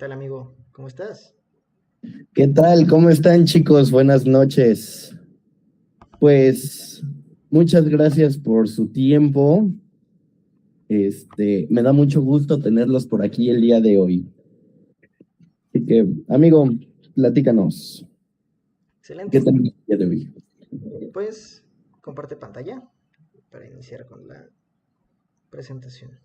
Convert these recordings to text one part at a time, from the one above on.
tal, amigo? ¿Cómo estás? ¿Qué tal? ¿Cómo están, chicos? Buenas noches. Pues muchas gracias por su tiempo. Me da mucho gusto tenerlos por aquí el día de hoy. Así que, amigo, platícanos. ¿Qué Excelente. tenemos el día de hoy? Pues comparte pantalla para iniciar con la presentación.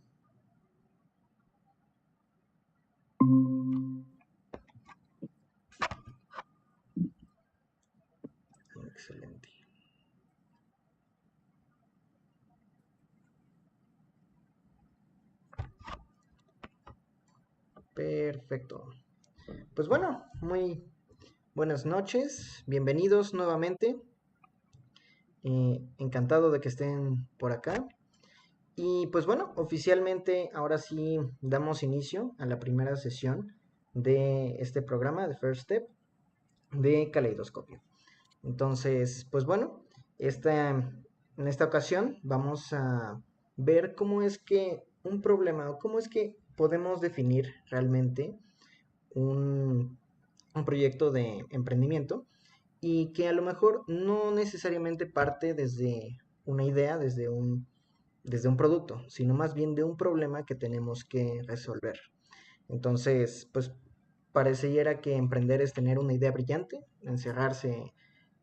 Excelente. Perfecto. Pues bueno, muy buenas noches. Bienvenidos nuevamente. Encantado de que estén por acá. Y pues bueno, oficialmente ahora sí damos inicio a la primera sesión de este programa de First Step de Caleidoscopio. Entonces, pues bueno, en esta ocasión vamos a ver cómo es que un problema o cómo es que podemos definir realmente un, un proyecto de emprendimiento y que a lo mejor no necesariamente parte desde una idea, desde un producto, sino más bien de un problema que tenemos que resolver. Entonces, pues pareciera que emprender es tener una idea brillante, encerrarse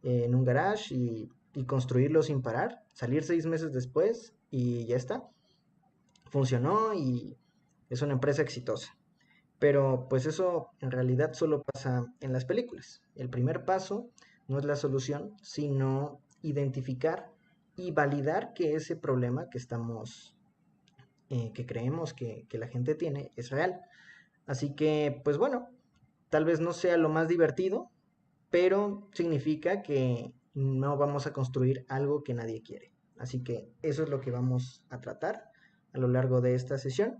en un garage y construirlo sin parar, salir 6 meses después y ya está. Funcionó y es una empresa exitosa. Pero pues eso en realidad solo pasa en las películas. El primer paso no es la solución, sino identificar y validar que ese problema que creemos que la gente tiene es real. Así que, pues bueno, tal vez no sea lo más divertido, pero significa que no vamos a construir algo que nadie quiere. Así que eso es lo que vamos a tratar a lo largo de esta sesión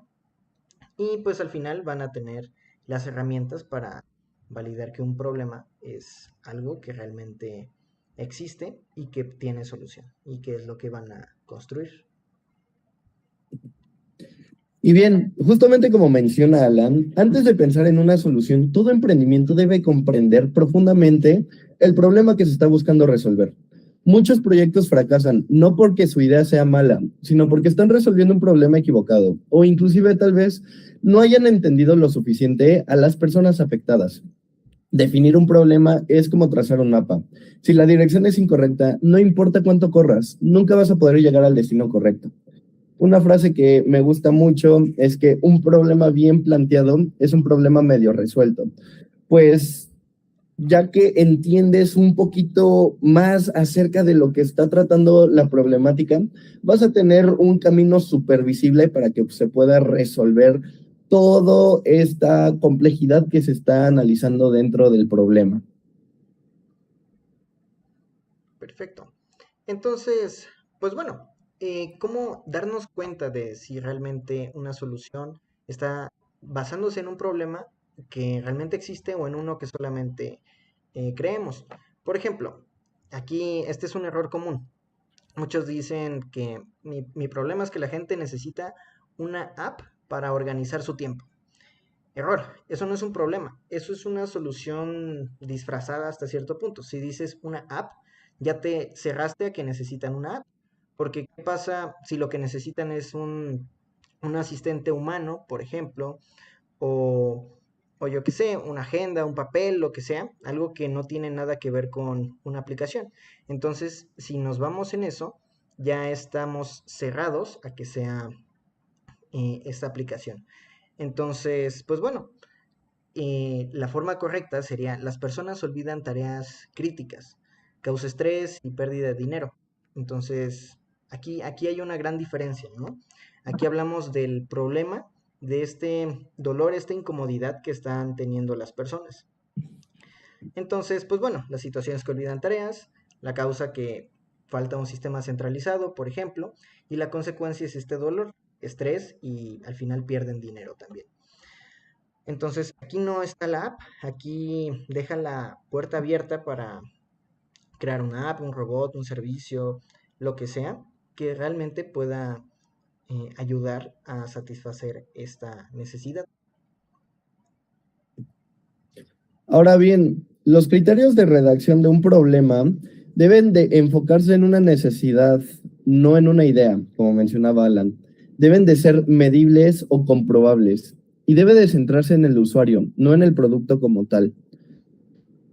y pues al final van a tener las herramientas para validar que un problema es algo que realmente existe y que tiene solución y que es lo que van a construir. Y bien, justamente como menciona Alan, antes de pensar en una solución, todo emprendimiento debe comprender profundamente el problema que se está buscando resolver. Muchos proyectos fracasan no porque su idea sea mala, sino porque están resolviendo un problema equivocado o inclusive tal vez no hayan entendido lo suficiente a las personas afectadas. Definir un problema es como trazar un mapa. Si la dirección es incorrecta, no importa cuánto corras, nunca vas a poder llegar al destino correcto. Una frase que me gusta mucho es que un problema bien planteado es un problema medio resuelto. Pues ya que entiendes un poquito más acerca de lo que está tratando la problemática, vas a tener un camino supervisible para que se pueda resolver toda esta complejidad que se está analizando dentro del problema. Perfecto. Entonces, pues bueno, ¿cómo darnos cuenta de si realmente una solución está basándose en un problema que realmente existe o en uno que solamente creemos? Por ejemplo, aquí este es un error común. Muchos dicen que mi problema es que la gente necesita una app para organizar su tiempo. Error, eso no es un problema, eso es una solución disfrazada hasta cierto punto. Si dices una app, ya te cerraste a que necesitan una app. Porque ¿qué pasa si lo que necesitan es un asistente humano, por ejemplo, o, o yo qué sé, una agenda, un papel, lo que sea, algo que no tiene nada que ver con una aplicación? Entonces, si nos vamos en eso, ya estamos cerrados a que sea esta aplicación. Entonces, pues bueno, la forma correcta sería: las personas olvidan tareas críticas, causa estrés y pérdida de dinero. Entonces, aquí hay una gran diferencia, ¿no? Aquí hablamos del problema, de este dolor, esta incomodidad que están teniendo las personas. Entonces, pues bueno, las situaciones que olvidan tareas, la causa que falta un sistema centralizado, por ejemplo, y la consecuencia es este dolor, estrés y al final pierden dinero también. Entonces, aquí no está la app, aquí deja la puerta abierta para crear una app, un robot, un servicio, lo que sea, que realmente pueda ayudar a satisfacer esta necesidad. Ahora bien, los criterios de redacción de un problema deben de enfocarse en una necesidad, no en una idea, como mencionaba Alan. Deben de ser medibles o comprobables y debe de centrarse en el usuario, no en el producto como tal.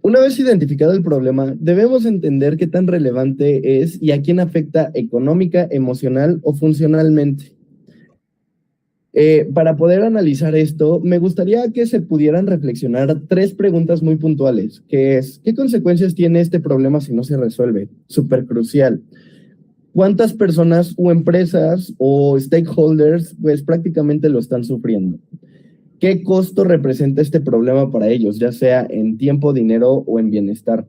Una vez identificado el problema, debemos entender qué tan relevante es y a quién afecta económica, emocional o funcionalmente. Para poder analizar esto, me gustaría que se pudieran reflexionar 3 preguntas muy puntuales, que es, ¿qué consecuencias tiene este problema si no se resuelve? Súper crucial. ¿Cuántas personas o empresas o stakeholders pues prácticamente lo están sufriendo? ¿Qué costo representa este problema para ellos, ya sea en tiempo, dinero o en bienestar?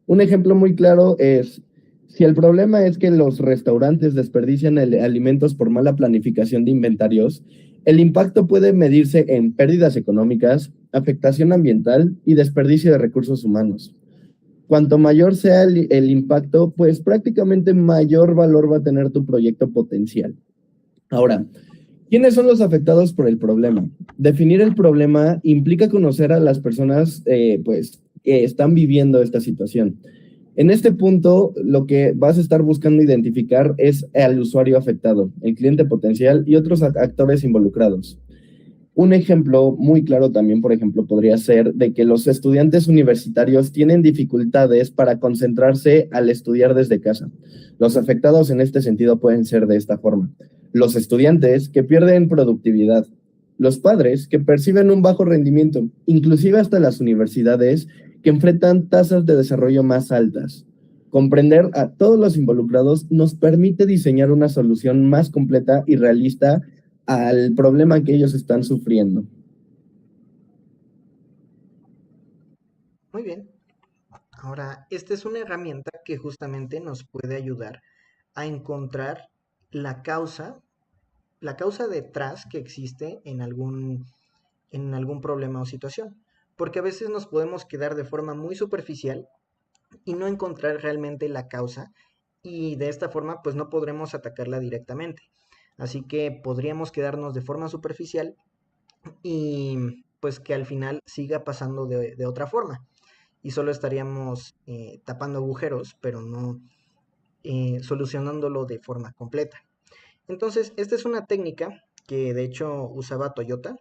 Un ejemplo muy claro es, si el problema es que los restaurantes desperdician alimentos por mala planificación de inventarios, el impacto puede medirse en pérdidas económicas, afectación ambiental y desperdicio de recursos humanos. Cuanto mayor sea el impacto, pues prácticamente mayor valor va a tener tu proyecto potencial. Ahora, ¿quiénes son los afectados por el problema? Definir el problema implica conocer a las personas pues, que están viviendo esta situación. En este punto, lo que vas a estar buscando identificar es al usuario afectado, el cliente potencial y otros actores involucrados. Un ejemplo muy claro también, por ejemplo, podría ser de que los estudiantes universitarios tienen dificultades para concentrarse al estudiar desde casa. Los afectados en este sentido pueden ser de esta forma. Los estudiantes que pierden productividad, los padres que perciben un bajo rendimiento, inclusive hasta las universidades que enfrentan tasas de desarrollo más altas. Comprender a todos los involucrados nos permite diseñar una solución más completa y realista al problema que ellos están sufriendo. Muy bien. Ahora, esta es una herramienta que justamente nos puede ayudar a encontrar la causa, la causa detrás que existe en algún problema o situación. Porque a veces nos podemos quedar de forma muy superficial y no encontrar realmente la causa y de esta forma pues no podremos atacarla directamente. Así que podríamos quedarnos de forma superficial y pues que al final siga pasando de otra forma y solo estaríamos tapando agujeros, pero no solucionándolo de forma completa. Entonces, esta es una técnica que de hecho usaba Toyota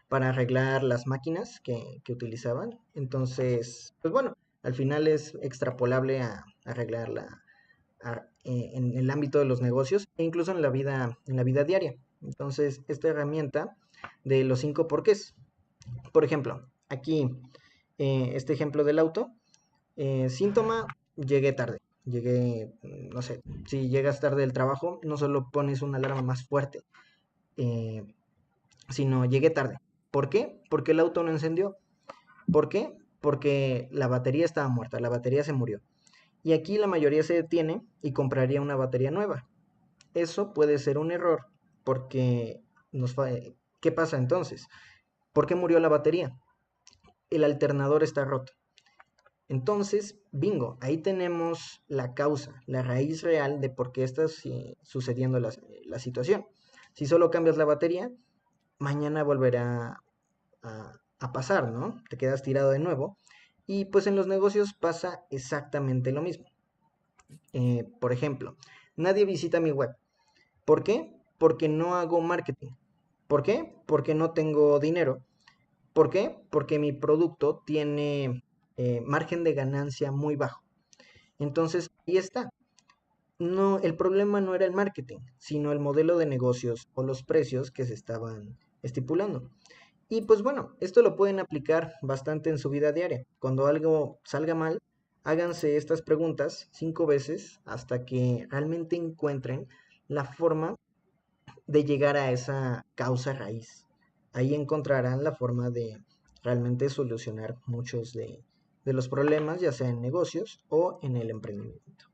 para arreglar las máquinas que utilizaban. Entonces, pues bueno, al final es extrapolable a arreglarla en el ámbito de los negocios e incluso en la vida diaria. Entonces, esta herramienta de los 5 porqués. Por ejemplo, aquí este ejemplo del auto. Síntoma, llegué tarde. Llegué, no sé, si llegas tarde del trabajo, no solo pones una alarma más fuerte, eh, sino llegué tarde. ¿Por qué? Porque el auto no encendió. ¿Por qué? Porque la batería estaba muerta, la batería se murió. Y aquí la mayoría se detiene y compraría una batería nueva. Eso puede ser un error, porque ¿qué pasa entonces? ¿Por qué murió la batería? El alternador está roto. Entonces, bingo, ahí tenemos la causa, la raíz real de por qué está sucediendo la situación. Si solo cambias la batería, mañana volverá a pasar, ¿no? Te quedas tirado de nuevo. Y pues en los negocios pasa exactamente lo mismo. Por ejemplo, nadie visita mi web. ¿Por qué? Porque no hago marketing. ¿Por qué? Porque no tengo dinero. ¿Por qué? Porque mi producto tiene margen de ganancia muy bajo. Entonces, ahí está. No, el problema no era el marketing, sino el modelo de negocios o los precios que se estaban estipulando. Y pues bueno, esto lo pueden aplicar bastante en su vida diaria. Cuando algo salga mal, háganse estas preguntas 5 veces hasta que realmente encuentren la forma de llegar a esa causa raíz. Ahí encontrarán la forma de realmente solucionar muchos de los problemas, ya sea en negocios o en el emprendimiento.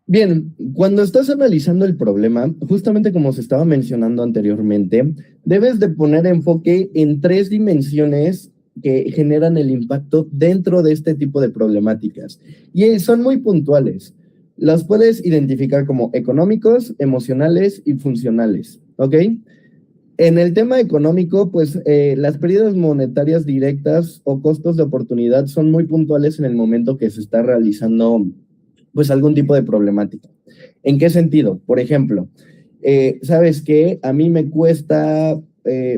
Bien, cuando estás analizando el problema, justamente como se estaba mencionando anteriormente, debes de poner enfoque en 3 dimensiones que generan el impacto dentro de este tipo de problemáticas. Y son muy puntuales. Las puedes identificar como económicos, emocionales y funcionales, ¿ok? En el tema económico, pues las pérdidas monetarias directas o costos de oportunidad son muy puntuales en el momento que se está realizando pues algún tipo de problemática. ¿En qué sentido? Por ejemplo, ¿sabes qué? A mí me cuesta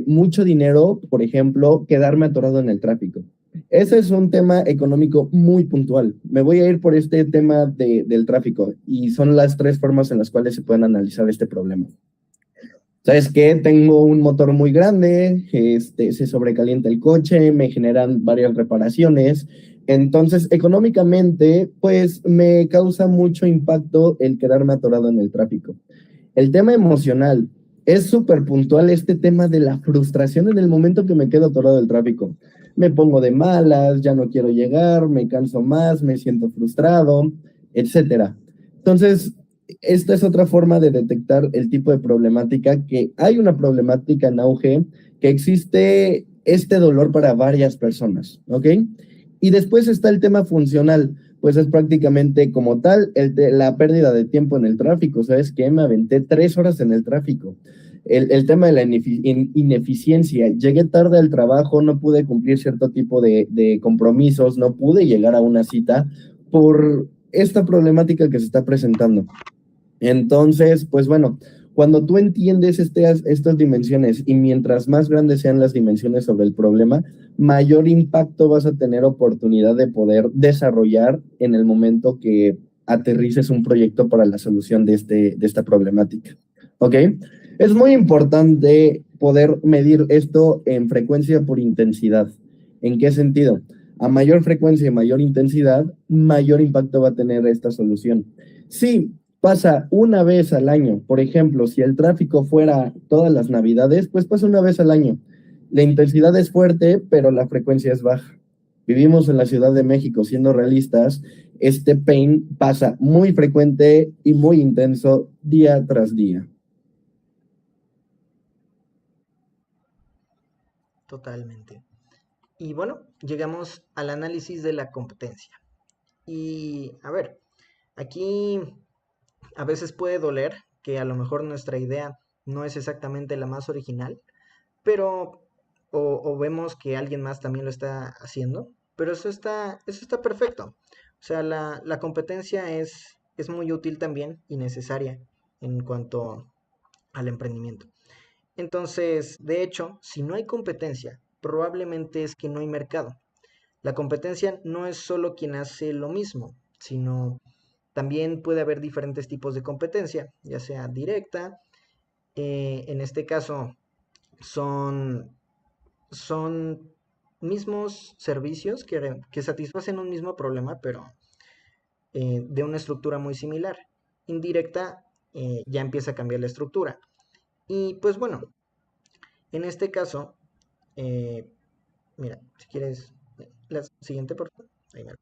mucho dinero, por ejemplo, quedarme atorado en el tráfico. Ese es un tema económico muy puntual. Me voy a ir por este tema del tráfico y son las tres formas en las cuales se pueden analizar este problema. ¿Sabes qué? Tengo un motor muy grande, se sobrecalienta el coche, me generan varias reparaciones. Entonces, económicamente, pues me causa mucho impacto el quedarme atorado en el tráfico. El tema emocional, es súper puntual este tema de la frustración en el momento que me quedo atorado del tráfico. Me pongo de malas, ya no quiero llegar, me canso más, me siento frustrado, etcétera. Entonces, esta es otra forma de detectar el tipo de problemática, que hay una problemática en auge, que existe este dolor para varias personas, ¿ok? Y después está el tema funcional, pues es prácticamente como tal la pérdida de tiempo en el tráfico. ¿Sabes qué? Me aventé 3 horas en el tráfico. El tema de la ineficiencia. Llegué tarde al trabajo, no pude cumplir cierto tipo de compromisos, no pude llegar a una cita por esta problemática que se está presentando. Entonces, pues bueno, cuando tú entiendes estas dimensiones y mientras más grandes sean las dimensiones sobre el problema, mayor impacto vas a tener oportunidad de poder desarrollar en el momento que aterrices un proyecto para la solución de esta problemática. ¿Ok? Es muy importante poder medir esto en frecuencia por intensidad. ¿En qué sentido? A mayor frecuencia y mayor intensidad, mayor impacto va a tener esta solución. Sí, pasa una vez al año. Por ejemplo, si el tráfico fuera todas las navidades, pues pasa una vez al año. La intensidad es fuerte, pero la frecuencia es baja. Vivimos en la Ciudad de México, siendo realistas, este pain pasa muy frecuente y muy intenso día tras día. Totalmente. Y bueno, llegamos al análisis de la competencia. Y a ver, aquí a veces puede doler que a lo mejor nuestra idea no es exactamente la más original, pero o vemos que alguien más también lo está haciendo, pero eso está perfecto. O sea, la competencia es muy útil también y necesaria en cuanto al emprendimiento. Entonces, de hecho, si no hay competencia, probablemente es que no hay mercado. La competencia no es solo quien hace lo mismo, sino también puede haber diferentes tipos de competencia, ya sea directa, en este caso son, son mismos servicios que satisfacen un mismo problema, pero de una estructura muy similar. Indirecta ya empieza a cambiar la estructura. Y pues bueno, en este caso, eh, mira, si quieres, la siguiente, por favor. Ahí me...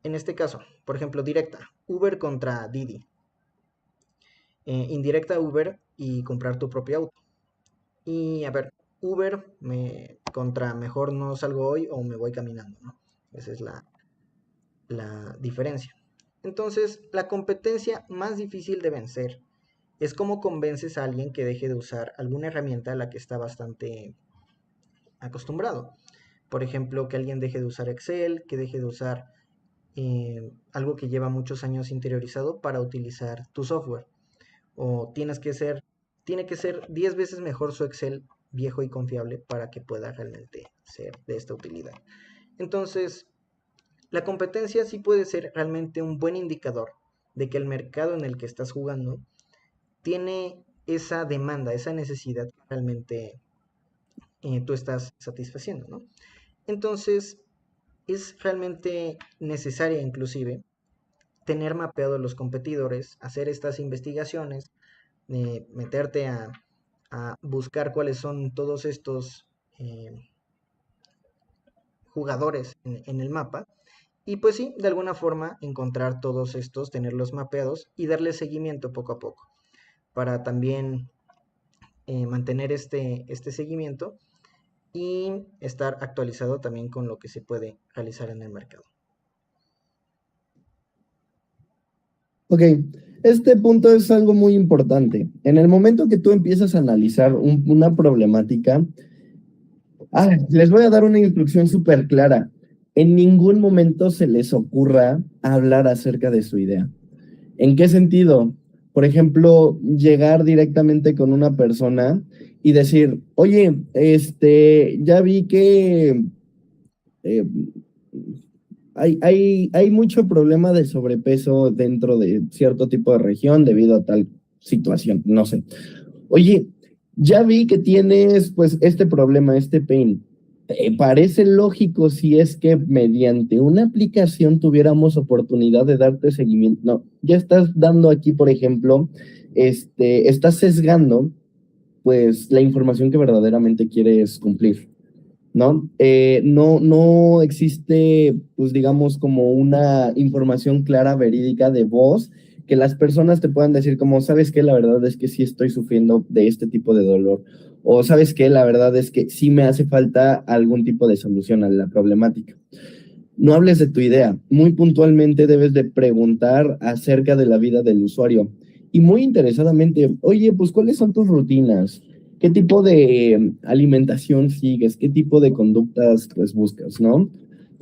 En este caso, por ejemplo, directa, Uber contra Didi. Indirecta, Uber y comprar tu propio auto. Y a ver, contra mejor no salgo hoy o me voy caminando, ¿no? Esa es la diferencia. Entonces, la competencia más difícil de vencer es cómo convences a alguien que deje de usar alguna herramienta a la que está bastante acostumbrado. Por ejemplo, que alguien deje de usar Excel, que deje de usar algo que lleva muchos años interiorizado para utilizar tu software. O tiene que ser 10 veces mejor su Excel viejo y confiable para que pueda realmente ser de esta utilidad. Entonces, la competencia sí puede ser realmente un buen indicador de que el mercado en el que estás jugando tiene esa demanda, esa necesidad que realmente tú estás satisfaciendo, ¿no? Entonces, es realmente necesaria inclusive tener mapeados los competidores, hacer estas investigaciones, meterte a buscar cuáles son todos estos eh, jugadores en el mapa. Y pues sí, de alguna forma encontrar todos estos, tenerlos mapeados y darle seguimiento poco a poco para también mantener este seguimiento y estar actualizado también con lo que se puede realizar en el mercado. Ok, Este punto es algo muy importante. En el momento que tú empiezas a analizar una problemática, les voy a dar una instrucción súper clara. En ningún momento se les ocurra hablar acerca de su idea. ¿En qué sentido? Por ejemplo, llegar directamente con una persona y decir, oye, ya vi que eh, hay mucho problema de sobrepeso dentro de cierto tipo de región debido a tal situación, no sé. Oye, ya vi que tienes pues este problema, este pain. Parece lógico si es que mediante una aplicación tuviéramos oportunidad de darte seguimiento. No, ya estás dando aquí, por ejemplo, estás sesgando pues la información que verdaderamente quieres cumplir, ¿no? No existe, pues digamos, como una información clara, verídica de voz, que las personas te puedan decir como, ¿sabes qué? La verdad es que sí estoy sufriendo de este tipo de dolor. O ¿sabes qué? La verdad es que sí me hace falta algún tipo de solución a la problemática. No hables de tu idea. Muy puntualmente debes de preguntar acerca de la vida del usuario. Y muy interesadamente, oye, pues ¿cuáles son tus rutinas? ¿Qué tipo de alimentación sigues? ¿Qué tipo de conductas pues buscas, no?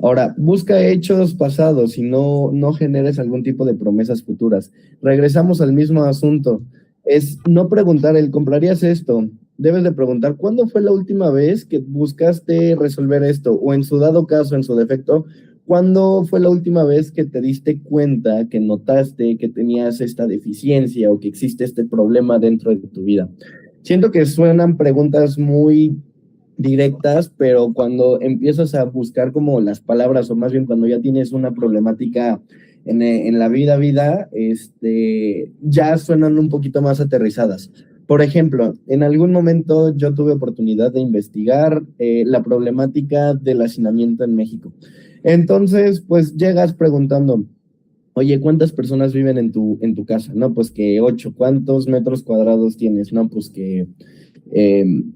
Ahora, busca hechos pasados y no generes algún tipo de promesas futuras. Regresamos al mismo asunto. Es no preguntar, ¿comprarías esto? Debes de preguntar, ¿cuándo fue la última vez que buscaste resolver esto? O en su dado caso, en su defecto, ¿cuándo fue la última vez que te diste cuenta, que notaste que tenías esta deficiencia o que existe este problema dentro de tu vida? Siento que suenan preguntas muy directas, pero cuando empiezas a buscar como las palabras, o más bien cuando ya tienes una problemática en la vida, ya suenan un poquito más aterrizadas. Por ejemplo, en algún momento yo tuve oportunidad de investigar la problemática del hacinamiento en México. Entonces, pues llegas preguntando, oye, ¿cuántas personas viven en tu casa? No, pues que 8. ¿Cuántos metros cuadrados tienes? No, pues que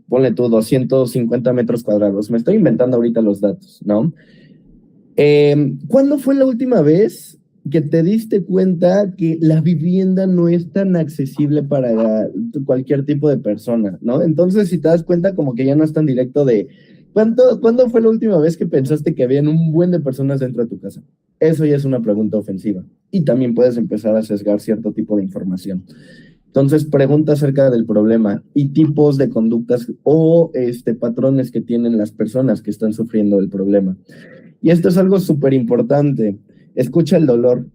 ponle tú 250 metros cuadrados. Me estoy inventando ahorita los datos, ¿no? ¿Cuándo fue la última vez que te diste cuenta que la vivienda no es tan accesible para cualquier tipo de persona, ¿no? Entonces, si te das cuenta, como que ya no es tan directo de ¿cuándo fue la última vez que pensaste que habían un buen de personas dentro de tu casa? Eso ya es una pregunta ofensiva. Y también puedes empezar a sesgar cierto tipo de información. Entonces, pregunta acerca del problema y tipos de conductas o patrones que tienen las personas que están sufriendo el problema. Y esto es algo súper importante. Escucha el dolor.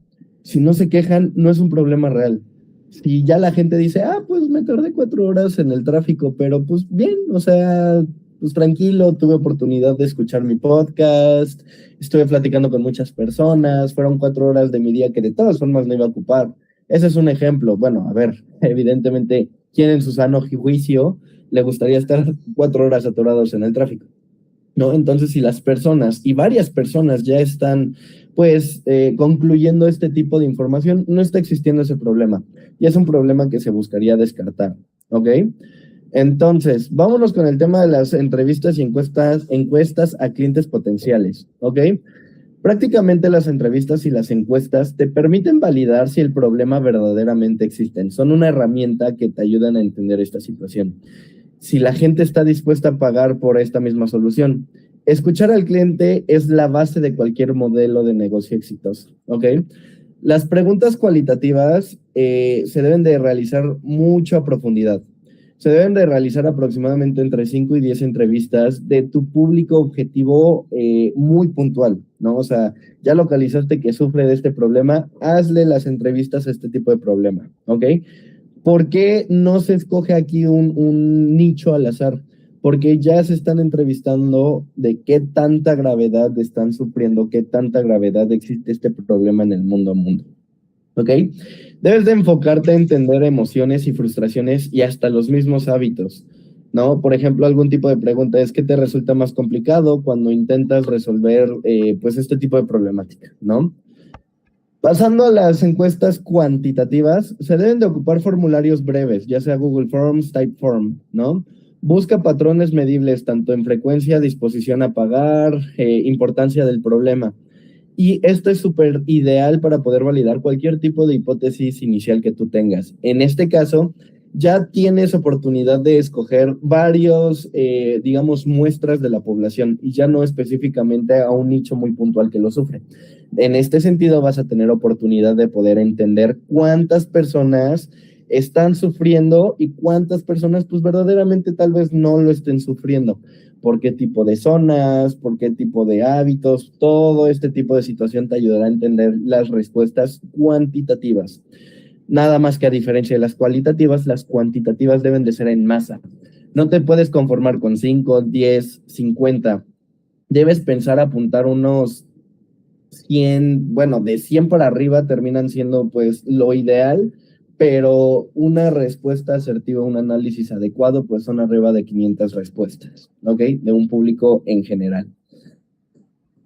Si no se quejan, no es un problema real. Si ya la gente dice, pues me tardé 4 horas en el tráfico, pero pues bien, o sea, pues tranquilo, tuve oportunidad de escuchar mi podcast, estuve platicando con muchas personas, fueron 4 horas de mi día que de todas formas no iba a ocupar. Ese es un ejemplo. Bueno, a ver, evidentemente, ¿quién en su sano juicio le gustaría estar 4 horas atorados en el tráfico? ¿No? Entonces, si las personas, y varias personas ya están, pues, concluyendo este tipo de información, no está existiendo ese problema. Y es un problema que se buscaría descartar, ¿ok? Entonces, vámonos con el tema de las entrevistas y encuestas a clientes potenciales, ¿ok? Prácticamente las entrevistas y las encuestas te permiten validar si el problema verdaderamente existe. Son una herramienta que te ayudan a entender esta situación. Si la gente está dispuesta a pagar por esta misma solución. Escuchar al cliente es la base de cualquier modelo de negocio exitoso, ¿ok? Las preguntas cualitativas se deben de realizar mucho a profundidad. Se deben de realizar aproximadamente entre 5 y 10 entrevistas de tu público objetivo muy puntual, ¿no? O sea, ya localizaste que sufre de este problema, hazle las entrevistas a este tipo de problema, ¿ok? ¿Por qué no se escoge aquí un nicho al azar? Porque ya se están entrevistando de qué tanta gravedad están sufriendo, qué tanta gravedad existe este problema en el mundo a mundo. ¿Ok? Debes de enfocarte a entender emociones y frustraciones y hasta los mismos hábitos, ¿no? Por ejemplo, algún tipo de pregunta es ¿qué te resulta más complicado cuando intentas resolver pues este tipo de problemática, ¿no? Pasando a las encuestas cuantitativas, se deben de ocupar formularios breves, ya sea Google Forms, Typeform, ¿no? Busca patrones medibles tanto en frecuencia, disposición a pagar, importancia del problema. Y esto es súper ideal para poder validar cualquier tipo de hipótesis inicial que tú tengas. En este caso, ya tienes oportunidad de escoger varios, digamos, muestras de la población y ya no específicamente a un nicho muy puntual que lo sufre. En este sentido, vas a tener oportunidad de poder entender cuántas personas están sufriendo y cuántas personas pues verdaderamente tal vez no lo estén sufriendo. Por qué tipo de zonas, por qué tipo de hábitos, todo este tipo de situación te ayudará a entender las respuestas cuantitativas. Nada más que a diferencia de las cualitativas, las cuantitativas deben de ser en masa. No te puedes conformar con 5, 10, 50. Debes pensar apuntar unos 100, bueno, de 100 para arriba terminan siendo pues lo ideal, pero una respuesta asertiva, un análisis adecuado, pues son arriba de 500 respuestas, ¿ok? De un público en general.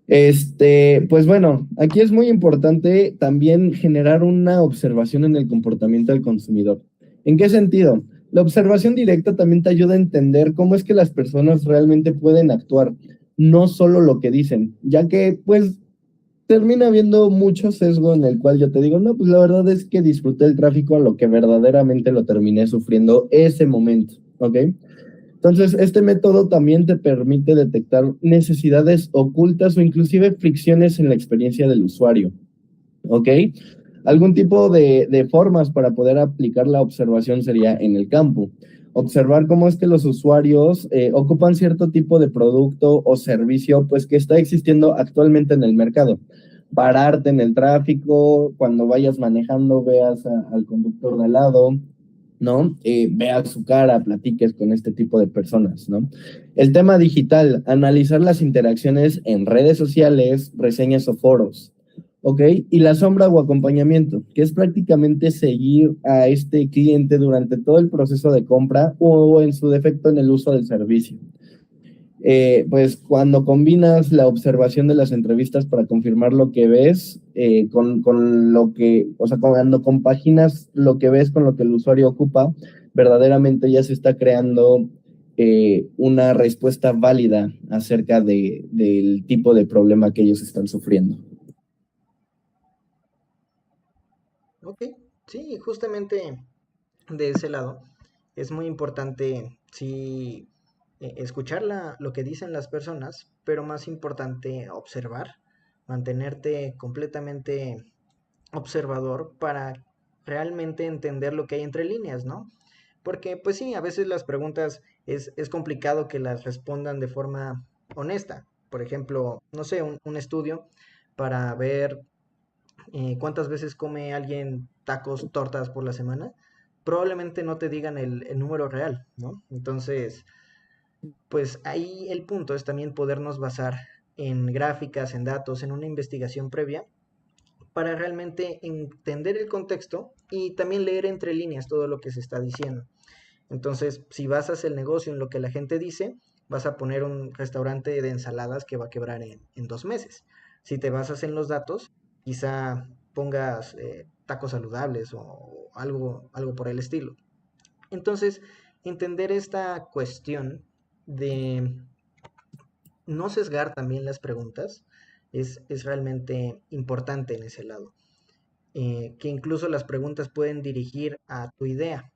Pues bueno, aquí es muy importante también generar una observación en el comportamiento del consumidor. ¿En qué sentido? La observación directa también te ayuda a entender cómo es que las personas realmente pueden actuar, no solo lo que dicen, ya que pues termina habiendo mucho sesgo en el cual yo te digo, no, pues la verdad es que disfruté el tráfico a lo que verdaderamente lo terminé sufriendo ese momento, ¿ok? Entonces, este método también te permite detectar necesidades ocultas o inclusive fricciones en la experiencia del usuario, ¿ok? Algún tipo de formas para poder aplicar la observación sería en el campo. Observar cómo es que los usuarios ocupan cierto tipo de producto o servicio, pues que está existiendo actualmente en el mercado. Pararte en el tráfico, cuando vayas manejando, veas al conductor de al lado, ¿no? Veas su cara, platiques con este tipo de personas, ¿no? El tema digital, analizar las interacciones en redes sociales, reseñas o foros. ¿Ok? Y la sombra o acompañamiento, que es prácticamente seguir a este cliente durante todo el proceso de compra o en su defecto en el uso del servicio. Pues cuando combinas la observación de las entrevistas para confirmar lo que ves con lo que, o sea, cuando compaginas lo que ves con lo que el usuario ocupa, verdaderamente ya se está creando una respuesta válida acerca del tipo de problema que ellos están sufriendo. Ok, sí, justamente de ese lado es muy importante, sí, escuchar lo que dicen las personas, pero más importante observar, mantenerte completamente observador para realmente entender lo que hay entre líneas, ¿no? Porque pues sí, a veces las preguntas es complicado que las respondan de forma honesta. Por ejemplo, no sé, un estudio para ver cuántas veces come alguien tacos, tortas por la semana, probablemente no te digan el número real, ¿no? Entonces, pues ahí el punto es también podernos basar en gráficas, en datos, en una investigación previa para realmente entender el contexto y también leer entre líneas todo lo que se está diciendo. Entonces, si basas el negocio en lo que la gente dice, vas a poner un restaurante de ensaladas que va a quebrar en 2 meses. Si te basas en los datos, quizá pongas tacos saludables o algo por el estilo. Entonces, entender esta cuestión de no sesgar también las preguntas es realmente importante en ese lado. Que incluso las preguntas pueden dirigir a tu idea.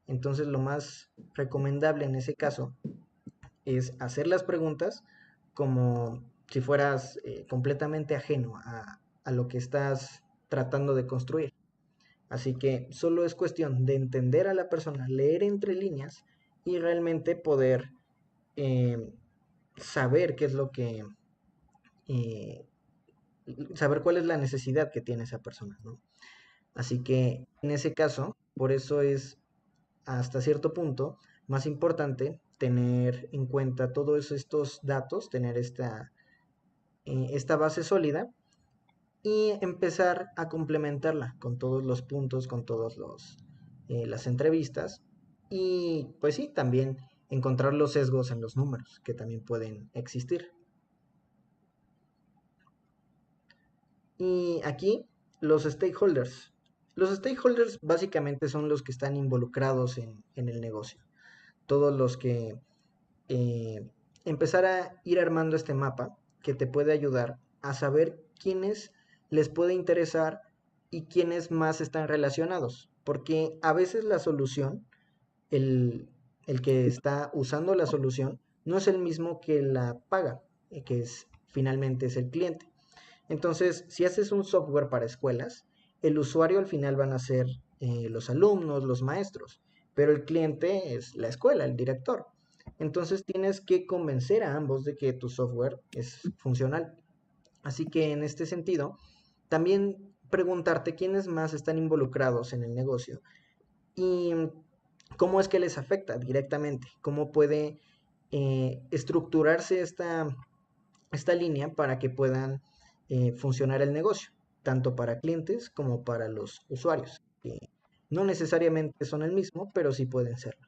Entonces, lo más recomendable en ese caso es hacer las preguntas como si fueras completamente ajeno a lo que estás tratando de construir. Así que solo es cuestión de entender a la persona, leer entre líneas y realmente poder eh, saber qué es lo que, eh, saber cuál es la necesidad que tiene esa persona, ¿no? Así que en ese caso, por eso es hasta cierto punto más importante tener en cuenta todos estos datos, tener esta base sólida y empezar a complementarla con todos los puntos, con todos las entrevistas y pues sí, también encontrar los sesgos en los números que también pueden existir. Y aquí los stakeholders. Los stakeholders básicamente son los que están involucrados en el negocio. Todos los que empezar a ir armando este mapa que te puede ayudar a saber quiénes les puede interesar y quiénes más están relacionados. Porque a veces la solución, el, el que está usando la solución, no es el mismo que la paga, que finalmente es el cliente. Entonces, si haces un software para escuelas, el usuario al final van a ser los alumnos, los maestros, pero el cliente es la escuela, el director. Entonces tienes que convencer a ambos de que tu software es funcional. Así que en este sentido, también preguntarte quiénes más están involucrados en el negocio y cómo es que les afecta directamente, cómo puede estructurarse esta línea para que puedan funcionar el negocio, tanto para clientes como para los usuarios, que no necesariamente son el mismo, pero sí pueden serlo.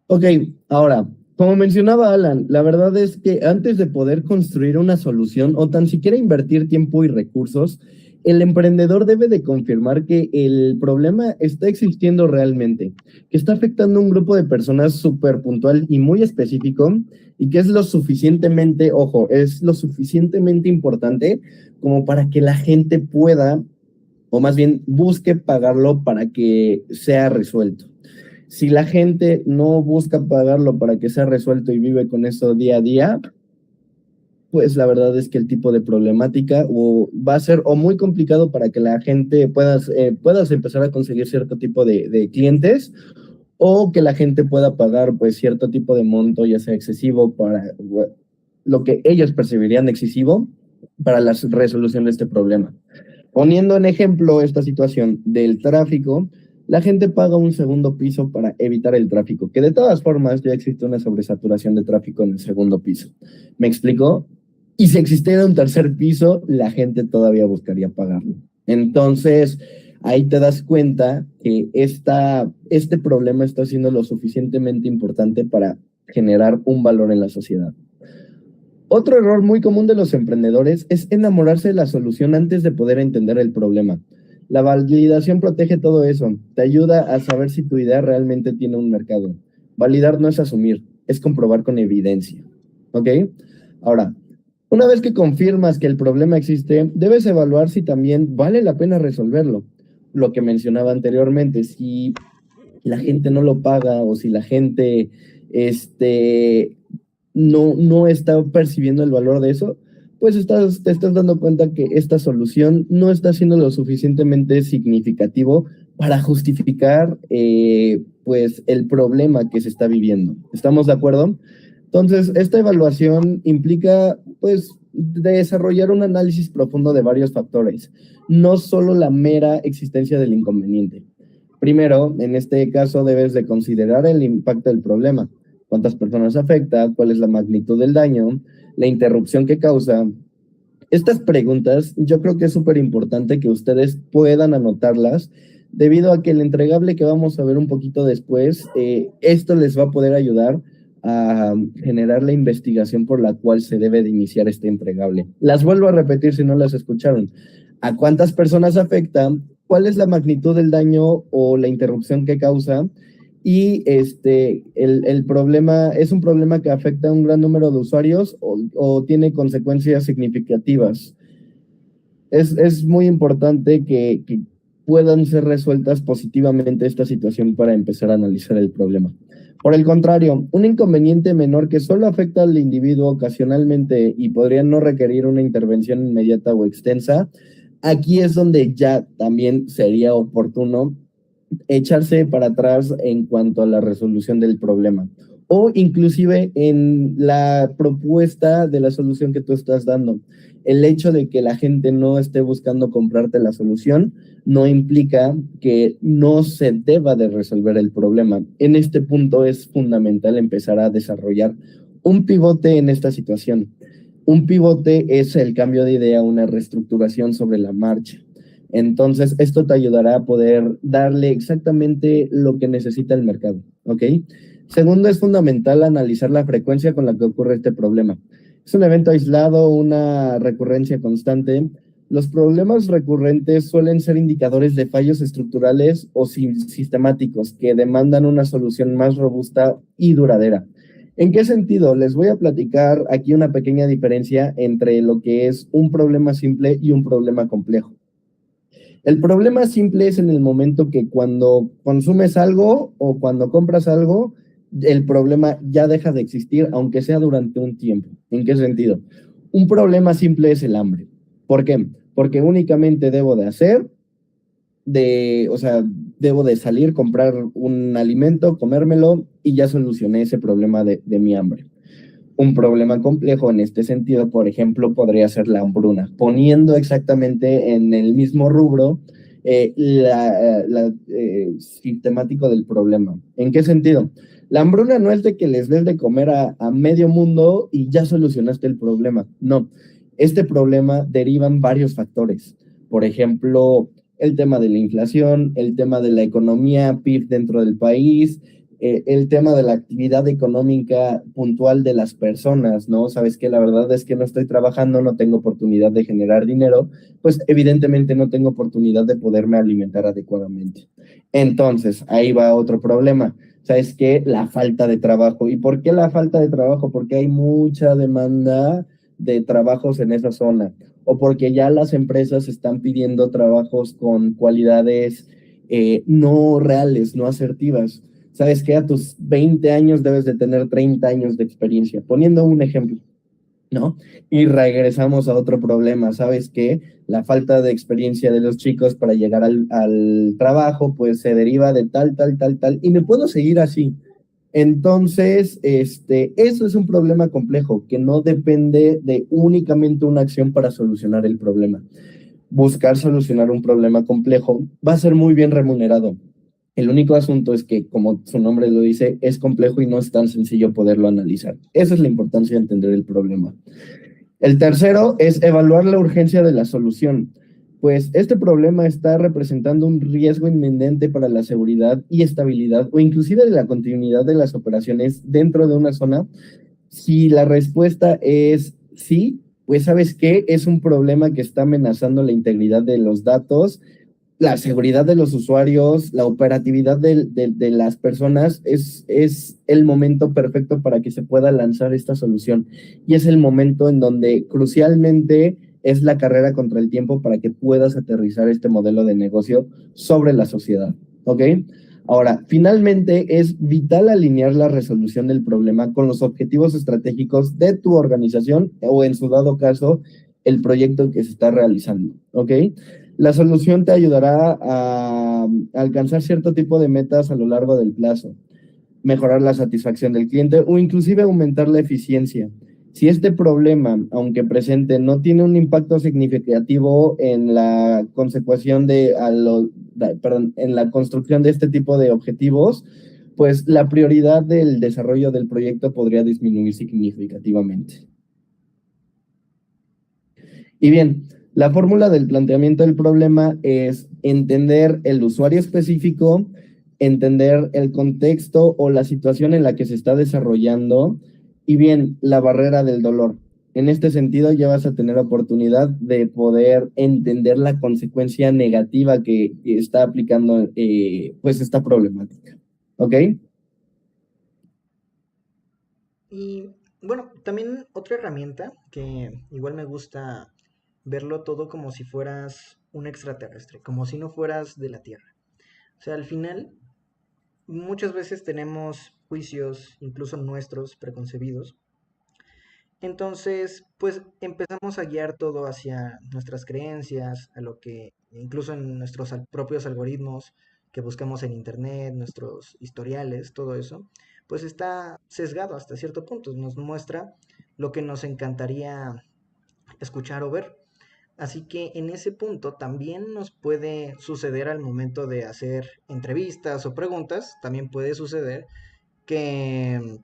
Ok, ahora, como mencionaba Alan, la verdad es que antes de poder construir una solución o tan siquiera invertir tiempo y recursos, el emprendedor debe de confirmar que el problema está existiendo realmente, que está afectando a un grupo de personas súper puntual y muy específico y que es lo suficientemente, ojo, es lo suficientemente importante como para que la gente pueda, o más bien busque pagarlo para que sea resuelto. Si la gente no busca pagarlo para que sea resuelto y vive con eso día a día, pues la verdad es que el tipo de problemática va a ser o muy complicado para que la gente puedas empezar a conseguir cierto tipo de clientes, o que la gente pueda pagar pues cierto tipo de monto, ya sea excesivo para lo que ellos percibirían excesivo para la resolución de este problema. Poniendo en ejemplo esta situación del tráfico, la gente paga un segundo piso para evitar el tráfico, que de todas formas ya existe una sobresaturación de tráfico en el segundo piso. ¿Me explico? Y si existiera un tercer piso, la gente todavía buscaría pagarlo. Entonces, ahí te das cuenta que este problema está siendo lo suficientemente importante para generar un valor en la sociedad. Otro error muy común de los emprendedores es enamorarse de la solución antes de poder entender el problema. La validación protege todo eso, te ayuda a saber si tu idea realmente tiene un mercado. Validar no es asumir, es comprobar con evidencia. ¿Ok? Ahora, una vez que confirmas que el problema existe, debes evaluar si también vale la pena resolverlo. Lo que mencionaba anteriormente, si la gente no lo paga o si la gente no está percibiendo el valor de eso, pues te estás dando cuenta que esta solución no está siendo lo suficientemente significativo para justificar pues el problema que se está viviendo. ¿Estamos de acuerdo? Entonces, esta evaluación implica pues desarrollar un análisis profundo de varios factores, no solo la mera existencia del inconveniente. Primero, en este caso, debes de considerar el impacto del problema. ¿Cuántas personas afecta? ¿Cuál es la magnitud del daño? ¿La interrupción que causa? Estas preguntas yo creo que es súper importante que ustedes puedan anotarlas, debido a que el entregable que vamos a ver un poquito después, esto les va a poder ayudar a generar la investigación por la cual se debe de iniciar este entregable. Las vuelvo a repetir si no las escucharon. ¿A cuántas personas afecta? ¿Cuál es la magnitud del daño o la interrupción que causa? Y el problema es un problema que afecta a un gran número de usuarios o tiene consecuencias significativas. Es muy importante que puedan ser resueltas positivamente esta situación para empezar a analizar el problema. Por el contrario, un inconveniente menor que solo afecta al individuo ocasionalmente y podría no requerir una intervención inmediata o extensa, aquí es donde ya también sería oportuno echarse para atrás en cuanto a la resolución del problema, o inclusive en la propuesta de la solución que tú estás dando. El hecho de que la gente no esté buscando comprarte la solución no implica que no se deba de resolver el problema. En este punto es fundamental empezar a desarrollar un pivote en esta situación. Un pivote es el cambio de idea, una reestructuración sobre la marcha. Entonces, esto te ayudará a poder darle exactamente lo que necesita el mercado, ¿ok? Segundo, es fundamental analizar la frecuencia con la que ocurre este problema. ¿Es un evento aislado, una recurrencia constante? Los problemas recurrentes suelen ser indicadores de fallos estructurales o sistemáticos que demandan una solución más robusta y duradera. ¿En qué sentido? Les voy a platicar aquí una pequeña diferencia entre lo que es un problema simple y un problema complejo. El problema simple es en el momento que cuando consumes algo o cuando compras algo, el problema ya deja de existir, aunque sea durante un tiempo. ¿En qué sentido? Un problema simple es el hambre. ¿Por qué? Porque únicamente debo de hacer, o sea, debo de salir, comprar un alimento, comérmelo y ya solucioné ese problema de mi hambre. Un problema complejo en este sentido, por ejemplo, podría ser la hambruna, poniendo exactamente en el mismo rubro la sistemático del problema. ¿En qué sentido? La hambruna no es de que les des de comer a medio mundo y ya solucionaste el problema. No, este problema derivan varios factores. Por ejemplo, el tema de la inflación, el tema de la economía PIB dentro del país, el tema de la actividad económica puntual de las personas, ¿no? Sabes que la verdad es que no estoy trabajando, no tengo oportunidad de generar dinero, pues evidentemente no tengo oportunidad de poderme alimentar adecuadamente. Entonces, ahí va otro problema. ¿Sabes qué? La falta de trabajo. ¿Y por qué la falta de trabajo? Porque hay mucha demanda de trabajos en esa zona o porque ya las empresas están pidiendo trabajos con cualidades no reales, no asertivas. Sabes que a tus 20 años debes de tener 30 años de experiencia, poniendo un ejemplo, ¿no? Y regresamos a otro problema, ¿sabes qué? La falta de experiencia de los chicos para llegar al trabajo, pues se deriva de tal, y me puedo seguir así. Entonces, eso es un problema complejo que no depende de únicamente una acción para solucionar el problema. Buscar solucionar un problema complejo va a ser muy bien remunerado. El único asunto es que, como su nombre lo dice, es complejo y no es tan sencillo poderlo analizar. Esa es la importancia de entender el problema. El tercero es evaluar la urgencia de la solución, pues este problema está representando un riesgo inminente para la seguridad y estabilidad o inclusive de la continuidad de las operaciones dentro de una zona. Si la respuesta es sí, pues sabes qué, es un problema que está amenazando la integridad de los datos, la seguridad de los usuarios, la operatividad de las personas, es el momento perfecto para que se pueda lanzar esta solución. Y es el momento en donde crucialmente es la carrera contra el tiempo para que puedas aterrizar este modelo de negocio sobre la sociedad. ¿Ok? Ahora, finalmente es vital alinear la resolución del problema con los objetivos estratégicos de tu organización o en su dado caso, el proyecto que se está realizando. ¿Ok? La solución te ayudará a alcanzar cierto tipo de metas a lo largo del plazo, mejorar la satisfacción del cliente o inclusive aumentar la eficiencia. Si este problema, aunque presente, no tiene un impacto significativo en la consecución en la construcción de este tipo de objetivos, pues la prioridad del desarrollo del proyecto podría disminuir significativamente. Y bien, la fórmula del planteamiento del problema es entender el usuario específico, entender el contexto o la situación en la que se está desarrollando y bien, la barrera del dolor. En este sentido, ya vas a tener oportunidad de poder entender la consecuencia negativa que está aplicando pues esta problemática. ¿Ok? Y bueno, también otra herramienta que igual me gusta verlo todo como si fueras un extraterrestre, como si no fueras de la Tierra. O sea, al final, muchas veces tenemos juicios, incluso nuestros, preconcebidos. Entonces, pues empezamos a guiar todo hacia nuestras creencias, a lo que incluso en nuestros propios algoritmos que buscamos en internet, nuestros historiales, todo eso, pues está sesgado hasta cierto punto, nos muestra lo que nos encantaría escuchar o ver. Así que en ese punto también nos puede suceder al momento de hacer entrevistas o preguntas, también puede suceder que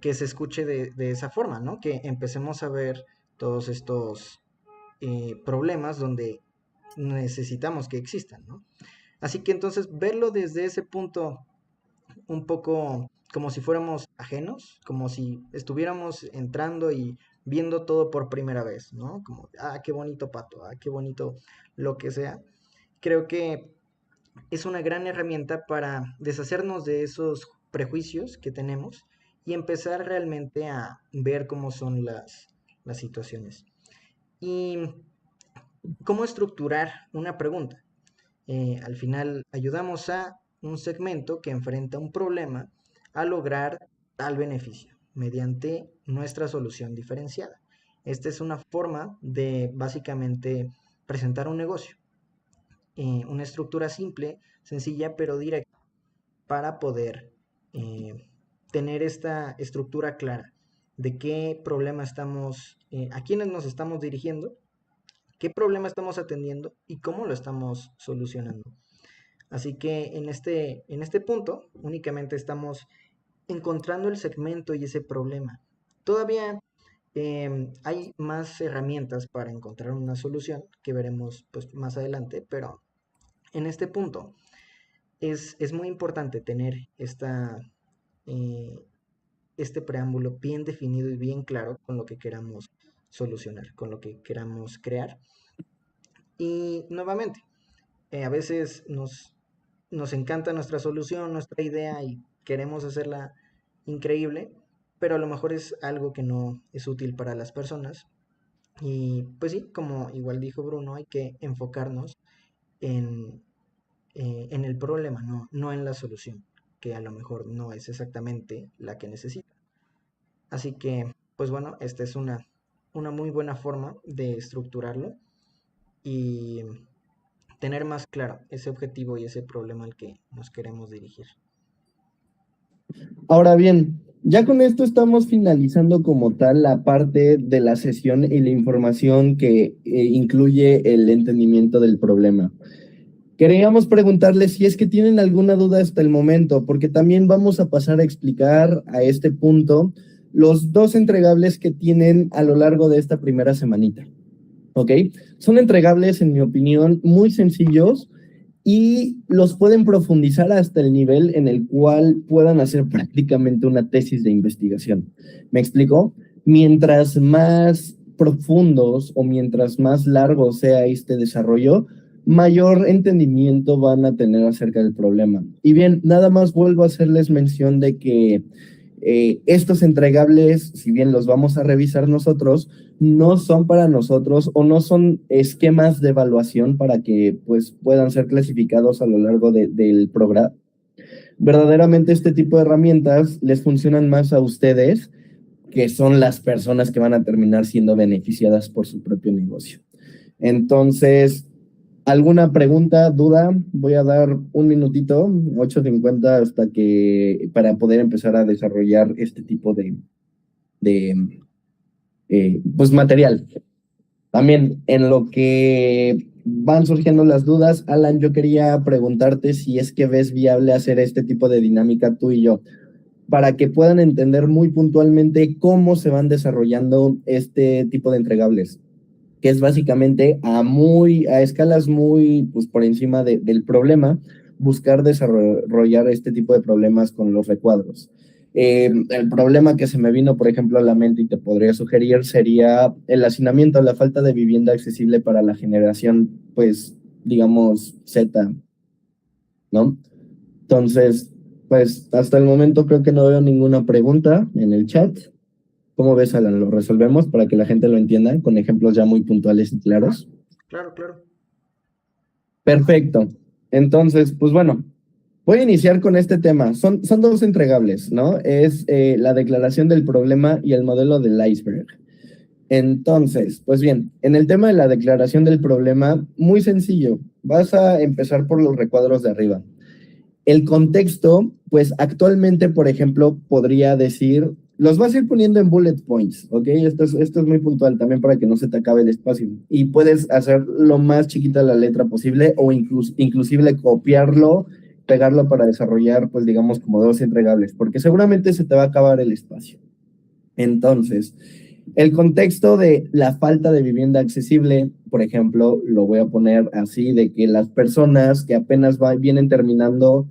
se escuche de esa forma, ¿no? Que empecemos a ver todos estos problemas donde necesitamos que existan, ¿no? Así que entonces verlo desde ese punto un poco como si fuéramos ajenos, como si estuviéramos entrando y viendo todo por primera vez, ¿no? Como, ah, qué bonito pato, ah, qué bonito lo que sea. Creo que es una gran herramienta para deshacernos de esos prejuicios que tenemos y empezar realmente a ver cómo son las situaciones. Y cómo estructurar una pregunta. Al final ayudamos a un segmento que enfrenta un problema a lograr tal beneficio mediante nuestra solución diferenciada. Esta es una forma de básicamente presentar un negocio. Una estructura simple, sencilla, pero directa para poder tener esta estructura clara de qué problema estamos, a quiénes nos estamos dirigiendo, qué problema estamos atendiendo y cómo lo estamos solucionando. Así que en este punto únicamente estamos encontrando el segmento y ese problema. Todavía hay más herramientas para encontrar una solución que veremos pues, más adelante, pero en este punto es muy importante tener eh, este preámbulo bien definido y bien claro con lo que queramos solucionar, con lo que queramos crear. Y nuevamente, a veces nos encanta nuestra solución, nuestra idea y queremos hacerla increíble, pero a lo mejor es algo que no es útil para las personas. Y pues sí, como igual dijo Bruno, hay que enfocarnos en, en el problema, no en la solución, que a lo mejor no es exactamente la que necesita. Así que, pues bueno, esta es una muy buena forma de estructurarlo y tener más claro ese objetivo y ese problema al que nos queremos dirigir. Ahora bien, ya con esto estamos finalizando como tal la parte de la sesión y la información que incluye el entendimiento del problema. Queríamos preguntarles si es que tienen alguna duda hasta el momento, porque también vamos a pasar a explicar a este punto los 2 entregables que tienen a lo largo de esta primera semanita. ¿Ok? Son entregables, en mi opinión, muy sencillos y los pueden profundizar hasta el nivel en el cual puedan hacer prácticamente una tesis de investigación. ¿Me explico? Mientras más profundos o mientras más largo sea este desarrollo, mayor entendimiento van a tener acerca del problema. Y bien, nada más vuelvo a hacerles mención de que estos entregables, si bien los vamos a revisar nosotros, no son para nosotros o no son esquemas de evaluación para que pues, puedan ser clasificados a lo largo del programa. Verdaderamente este tipo de herramientas les funcionan más a ustedes, que son las personas que van a terminar siendo beneficiadas por su propio negocio. Entonces, ¿alguna pregunta, duda? Voy a dar un minutito, 8:50, para poder empezar a desarrollar este tipo de pues material. También en lo que van surgiendo las dudas, Alan, yo quería preguntarte si es que ves viable hacer este tipo de dinámica tú y yo, para que puedan entender muy puntualmente cómo se van desarrollando este tipo de entregables, que es básicamente a escalas muy pues, por encima del problema, buscar desarrollar este tipo de problemas con los recuadros. El problema que se me vino, por ejemplo, a la mente y te podría sugerir sería el hacinamiento, la falta de vivienda accesible para la generación, pues, digamos, Z, ¿no? Entonces, pues, hasta el momento creo que no veo ninguna pregunta en el chat. ¿Cómo ves, Alan? ¿Lo resolvemos para que la gente lo entienda con ejemplos ya muy puntuales y claros? Claro, claro. Perfecto. Entonces, pues bueno, voy a iniciar con este tema. Son 2 entregables, ¿no? Es la declaración del problema y el modelo del iceberg. Entonces, pues bien, en el tema de la declaración del problema, muy sencillo. Vas a empezar por los recuadros de arriba. El contexto, pues actualmente, por ejemplo, podría decir, los vas a ir poniendo en bullet points, ¿ok? Esto es muy puntual también para que no se te acabe el espacio. Y puedes hacer lo más chiquita la letra posible o inclusive copiarlo, pegarlo para desarrollar, pues digamos, como 2 entregables, porque seguramente se te va a acabar el espacio. Entonces, el contexto de la falta de vivienda accesible, por ejemplo, lo voy a poner así, de que las personas que apenas vienen terminando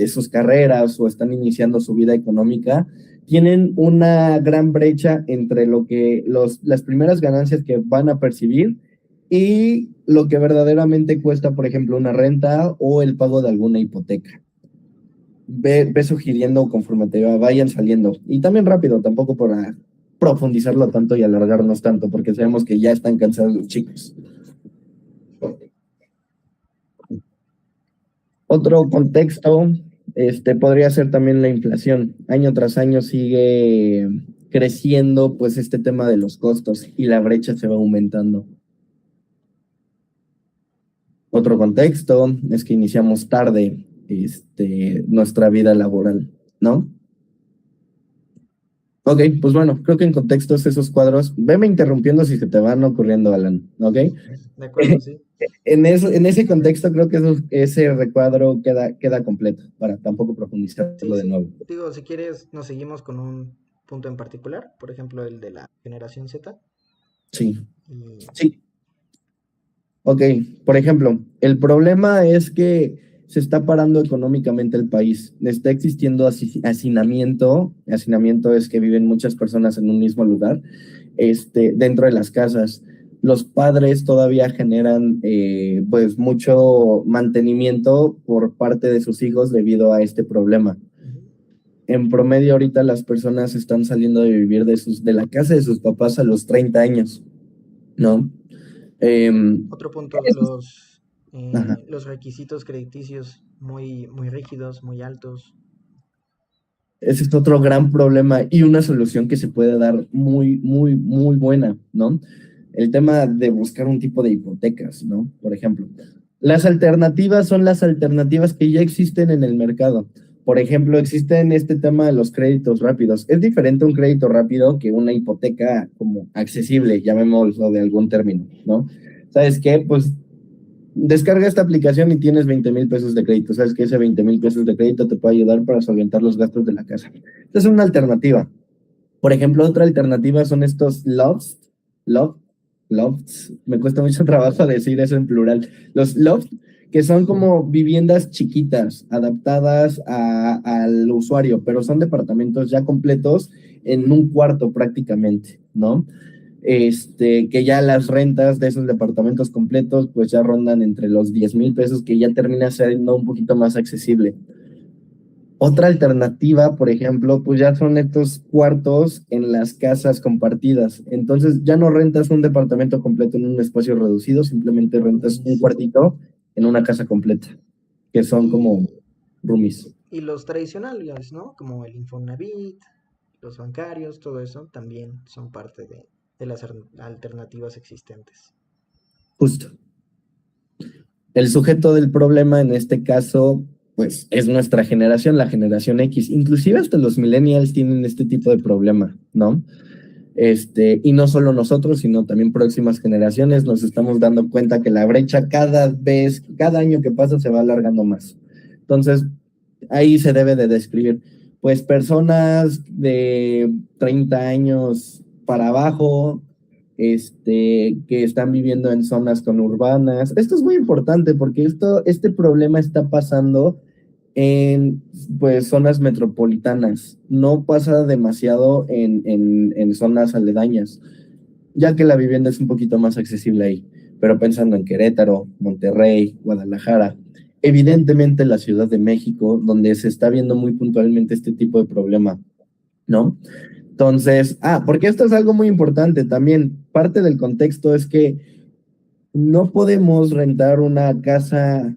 sus carreras o están iniciando su vida económica, tienen una gran brecha entre lo que las primeras ganancias que van a percibir y lo que verdaderamente cuesta, por ejemplo, una renta o el pago de alguna hipoteca. ve sugiriendo conforme te vayan saliendo. Y también rápido, tampoco para profundizarlo tanto y alargarnos tanto, porque sabemos que ya están cansados los chicos. Otro contexto, podría ser también la inflación. Año tras año sigue creciendo, pues, este tema de los costos y la brecha se va aumentando. Otro contexto es que iniciamos tarde, nuestra vida laboral, ¿no? Ok, pues bueno, creo que en contextos esos cuadros, veme interrumpiendo si se te van ocurriendo, Alan, ¿ok? De acuerdo, sí. En ese contexto creo que ese recuadro queda completo, para tampoco Sí, profundizarlo de sí. nuevo. Digo, si quieres, nos seguimos con un punto en particular, por ejemplo, el de la generación Z. Sí, Y sí. Ok, por ejemplo, el problema es que se está parando económicamente el país. Está existiendo hacinamiento. Hacinamiento es que viven muchas personas en un mismo lugar, dentro de las casas. Los padres todavía generan pues mucho mantenimiento por parte de sus hijos debido a este problema. ujú. En promedio ahorita las personas están saliendo de vivir de la casa de sus papás a los 30 años, ¿no? Otro punto, Ajá. los requisitos crediticios muy rígidos, muy altos. Ese es otro gran problema y una solución que se puede dar muy, muy, muy buena, ¿no? El tema de buscar un tipo de hipotecas, ¿no? Por ejemplo, las alternativas son las alternativas que ya existen en el mercado. Por ejemplo, existen este tema de los créditos rápidos. Es diferente un crédito rápido que una hipoteca como accesible, llamémoslo de algún término, ¿no? ¿Sabes qué? Pues descarga esta aplicación y tienes 20,000 pesos de crédito. Sabes que ese 20,000 pesos de crédito te puede ayudar para solventar los gastos de la casa. Esta es una alternativa. Por ejemplo, otra alternativa son estos lofts, lofts, me cuesta mucho trabajo decir eso en plural. Los lofts, que son como viviendas chiquitas, adaptadas al usuario, pero son departamentos ya completos en un cuarto prácticamente, ¿no? Que ya las rentas de esos departamentos completos pues ya rondan entre los 10,000 pesos, que ya termina siendo un poquito más accesible. Otra alternativa, por ejemplo, pues ya son estos cuartos en las casas compartidas. Entonces ya no rentas un departamento completo en un espacio reducido, simplemente rentas un Roomies. cuartito en una casa completa, que son como Y, roomies. y los tradicionales, ¿no? Como el Infonavit, los bancarios, todo eso también son parte de las alternativas existentes. Justo. El sujeto del problema en este caso, pues es nuestra generación, la generación X. Inclusive hasta los millennials tienen este tipo de problema, ¿no? Y no solo nosotros, sino también próximas generaciones nos estamos dando cuenta que la brecha cada año que pasa se va alargando más. Entonces, ahí se debe de describir, pues personas de 30 años para abajo, que están viviendo en zonas conurbanas. Esto es muy importante porque este problema está pasando en pues zonas metropolitanas, no pasa demasiado en zonas aledañas, ya que la vivienda es un poquito más accesible ahí, pero pensando en Querétaro, Monterrey, Guadalajara, evidentemente la Ciudad de México, donde se está viendo muy puntualmente este tipo de problema, ¿no? Entonces, porque esto es algo muy importante también, parte del contexto es que no podemos rentar una casa,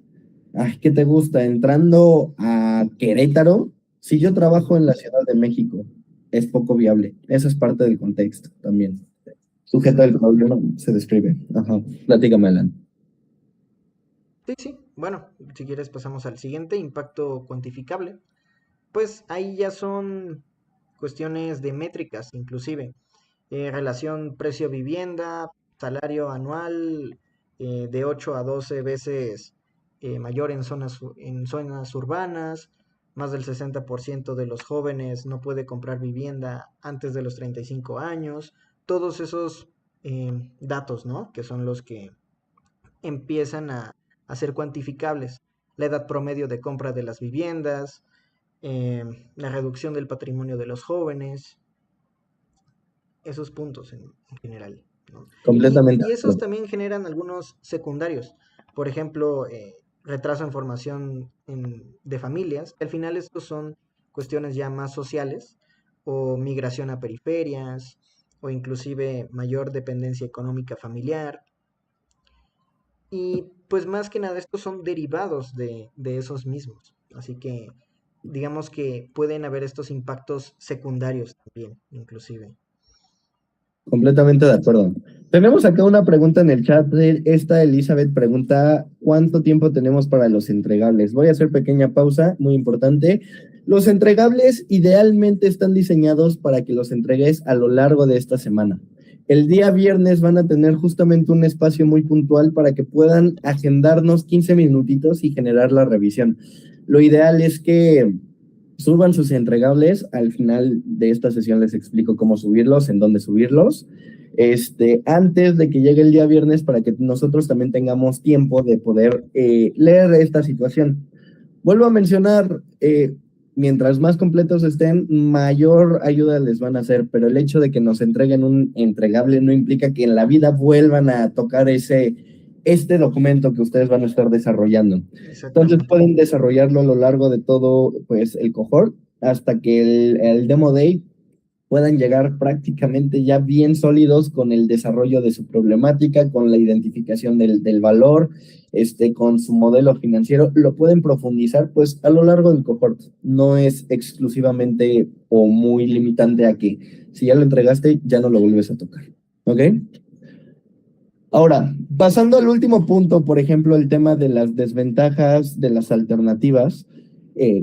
¿qué te gusta? Entrando a Querétaro, si yo trabajo en la Ciudad de México, es poco viable. Eso es parte del contexto también. Sujeto del Exacto. problema se describe. Ajá. Platícame, Alan. Sí, sí. Bueno, si quieres pasamos al siguiente, impacto cuantificable. Pues ahí ya son cuestiones de métricas, inclusive. Relación precio-vivienda, salario anual de 8 a 12 veces mayor en zonas urbanas. Más del 60% de los jóvenes no puede comprar vivienda antes de los 35 años. Todos esos datos, ¿no? Que son los que empiezan a ser cuantificables. La edad promedio de compra de las viviendas, la reducción del patrimonio de los jóvenes, esos puntos en general, ¿no? Completamente Y de esos acuerdo. también generan algunos secundarios. Por ejemplo, retraso en formación de familias. Al final estos son cuestiones ya más sociales o migración a periferias o inclusive mayor dependencia económica familiar. Y pues más que nada estos son derivados de esos mismos. Así que digamos que pueden haber estos impactos secundarios también, inclusive. Completamente de acuerdo. Tenemos acá una pregunta en el chat. Esta Elizabeth pregunta, ¿cuánto tiempo tenemos para los entregables? Voy a hacer pequeña pausa, muy importante. Los entregables idealmente están diseñados para que los entregues a lo largo de esta semana. El día viernes van a tener justamente un espacio muy puntual para que puedan agendarnos 15 minutitos y generar la revisión. Lo ideal es que suban sus entregables. Al final de esta sesión les explico cómo subirlos, en dónde subirlos, antes de que llegue el día viernes, para que nosotros también tengamos tiempo de poder leer esta situación. Vuelvo a mencionar, mientras más completos estén, mayor ayuda les van a hacer, pero el hecho de que nos entreguen un entregable no implica que en la vida vuelvan a tocar este documento que ustedes van a estar desarrollando. Entonces pueden desarrollarlo a lo largo de todo pues, el cohort hasta que el demo day puedan llegar prácticamente ya bien sólidos con el desarrollo de su problemática, con la identificación del valor, con su modelo financiero. Lo pueden profundizar pues a lo largo del cohort. No es exclusivamente o muy limitante a que si ya lo entregaste ya no lo vuelves a tocar. ¿Ok? Ahora, pasando al último punto, por ejemplo, el tema de las desventajas de las alternativas,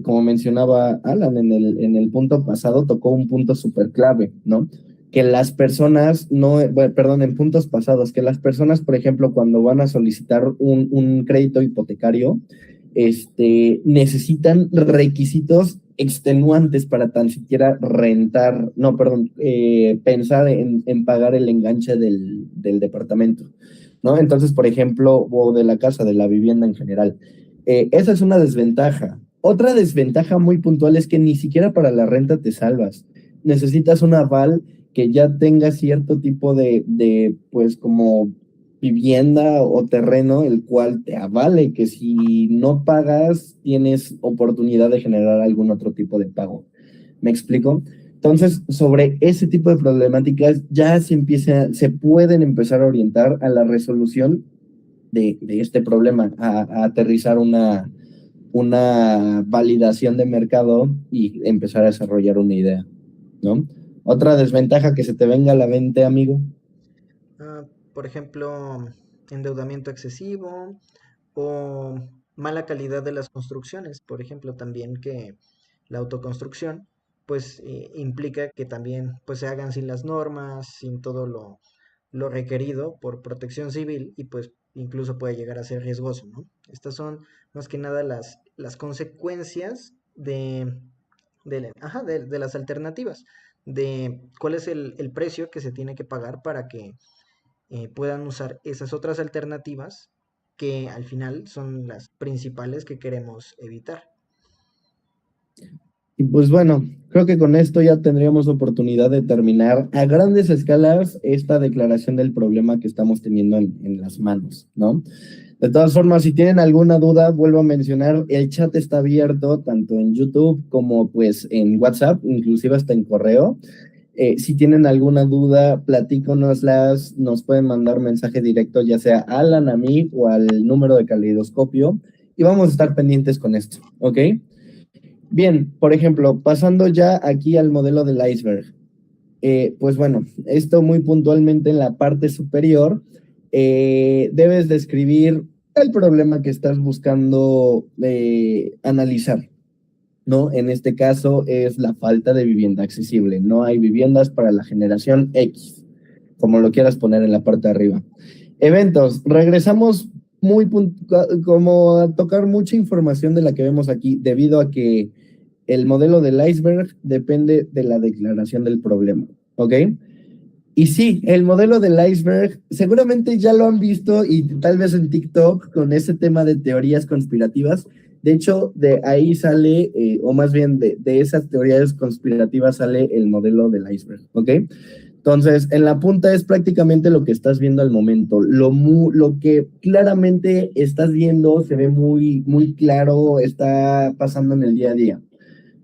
como mencionaba Alan en el punto pasado, tocó un punto súper clave, ¿no? Que las personas, en puntos pasados, que las personas, por ejemplo, cuando van a solicitar un crédito hipotecario, necesitan requisitos extenuantes para tan siquiera pensar en pagar el enganche del departamento, ¿no? Entonces, por ejemplo, o de la casa, de la vivienda en general. Esa es una desventaja. Otra desventaja muy puntual es que ni siquiera para la renta te salvas. Necesitas un aval que ya tenga cierto tipo pues como vivienda o terreno, el cual te avale que si no pagas, tienes oportunidad de generar algún otro tipo de pago. ¿Me explico? Entonces, sobre ese tipo de problemáticas ya se pueden empezar a orientar a la resolución de este problema, a aterrizar una validación de mercado y empezar a desarrollar una idea, ¿no? Otra desventaja que se te venga a la mente, amigo. Por ejemplo, endeudamiento excesivo o mala calidad de las construcciones. Por ejemplo, también que la autoconstrucción pues implica que también pues se hagan sin las normas, sin todo lo requerido por protección civil y pues incluso puede llegar a ser riesgoso, ¿no? Estas son más que nada las consecuencias de las alternativas, de cuál es el precio que se tiene que pagar para que puedan usar esas otras alternativas que al final son las principales que queremos evitar. Y pues bueno, creo que con esto ya tendríamos oportunidad de terminar a grandes escalas esta declaración del problema que estamos teniendo en las manos, ¿no? De todas formas, si tienen alguna duda, vuelvo a mencionar, el chat está abierto tanto en YouTube como pues en WhatsApp, inclusive hasta en correo. Si tienen alguna duda, platíconoslas, nos pueden mandar mensaje directo, ya sea a Alan, a mí o al número de Caleidoscopio, y vamos a estar pendientes con esto, ¿ok? Bien, por ejemplo, pasando ya aquí al modelo del iceberg. Pues bueno, esto muy puntualmente en la parte superior, debes describir el problema que estás buscando analizar, ¿no? En este caso es la falta de vivienda accesible. No hay viviendas para la generación X, como lo quieras poner en la parte de arriba. Eventos, regresamos como a tocar mucha información de la que vemos aquí, debido a que el modelo del iceberg depende de la declaración del problema, ¿ok? Y sí, el modelo del iceberg, seguramente ya lo han visto y tal vez en TikTok con ese tema de teorías conspirativas. De hecho, de ahí sale, o más bien de esas teorías conspirativas sale el modelo del iceberg, ¿ok? Entonces, en la punta es prácticamente lo que estás viendo al momento. Lo que claramente estás viendo se ve muy, muy claro, está pasando en el día a día,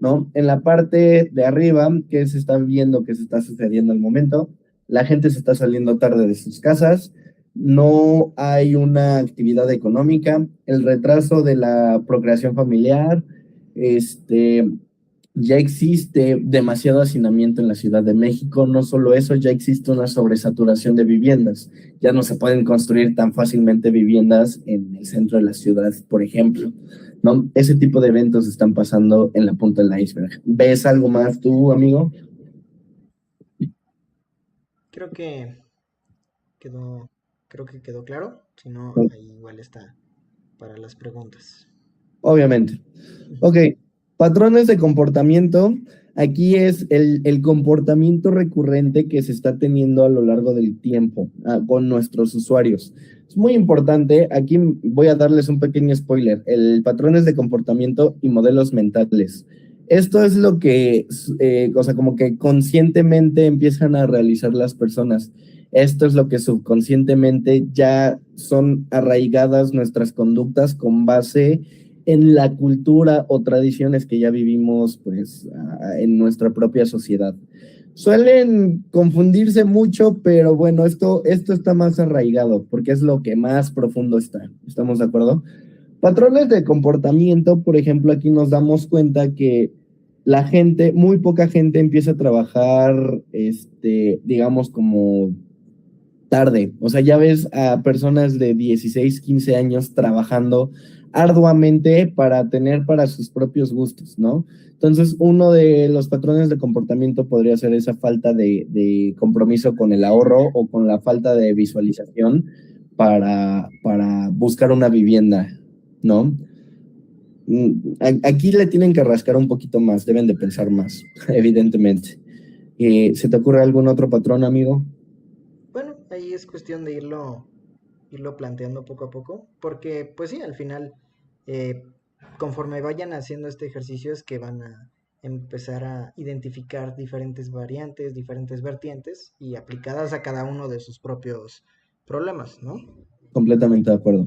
¿no? En la parte de arriba, ¿qué se está viendo que se está sucediendo al momento? La gente se está saliendo tarde de sus casas, no hay una actividad económica, el retraso de la procreación familiar, este, ya existe demasiado hacinamiento en la Ciudad de México, no solo eso, ya existe una sobresaturación de viviendas, ya no se pueden construir tan fácilmente viviendas en el centro de la ciudad, por ejemplo, ¿no? Ese tipo de eventos están pasando en la punta del iceberg. ¿Ves algo más tú, amigo? Creo que quedó, creo que quedó claro. Si no, No, ahí igual está para las preguntas. obviamente. Ok, patrones de comportamiento. Aquí es el comportamiento recurrente que se está teniendo a lo largo del tiempo con nuestros usuarios. Es muy importante, aquí voy a darles un pequeño spoiler, el patrones de comportamiento y modelos mentales. Esto es lo que, o sea, como que conscientemente empiezan a realizar las personas. Esto es lo que subconscientemente ya son arraigadas nuestras conductas con base en la cultura o tradiciones que ya vivimos pues en nuestra propia sociedad. Suelen confundirse mucho, pero bueno, esto está más arraigado porque es lo que más profundo está. ¿Estamos de acuerdo? Patrones de comportamiento, por ejemplo, aquí nos damos cuenta que la gente, muy poca gente empieza a trabajar, digamos, como tarde. O sea, ya ves a personas de 16, 15 años trabajando arduamente para tener para sus propios gustos, ¿no? Entonces, uno de los patrones de comportamiento podría ser esa falta de compromiso con el ahorro o con la falta de visualización para buscar una vivienda, ¿no? Aquí le tienen que rascar un poquito más, deben de pensar más, evidentemente. ¿Se te ocurre algún otro patrón, amigo? Bueno, ahí es cuestión de irlo planteando poco a poco, porque pues sí, al final, eh, conforme vayan haciendo este ejercicio es que van a empezar a identificar diferentes variantes, diferentes vertientes y aplicadas a cada uno de sus propios problemas, ¿no? Completamente de acuerdo.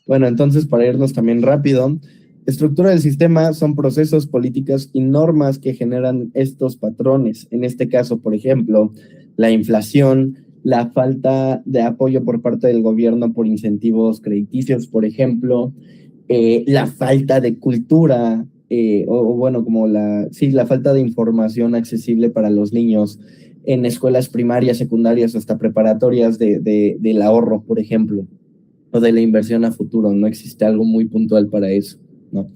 Bueno, entonces para irnos también rápido, estructura del sistema son procesos, políticas y normas que generan estos patrones. En este caso, por ejemplo, la inflación, la falta de apoyo por parte del gobierno por incentivos crediticios, por ejemplo, la falta de cultura, o bueno, como sí, la falta de información accesible para los niños en escuelas primarias, secundarias, hasta preparatorias del ahorro, por ejemplo, o de la inversión a futuro. No existe algo muy puntual para eso, ¿no?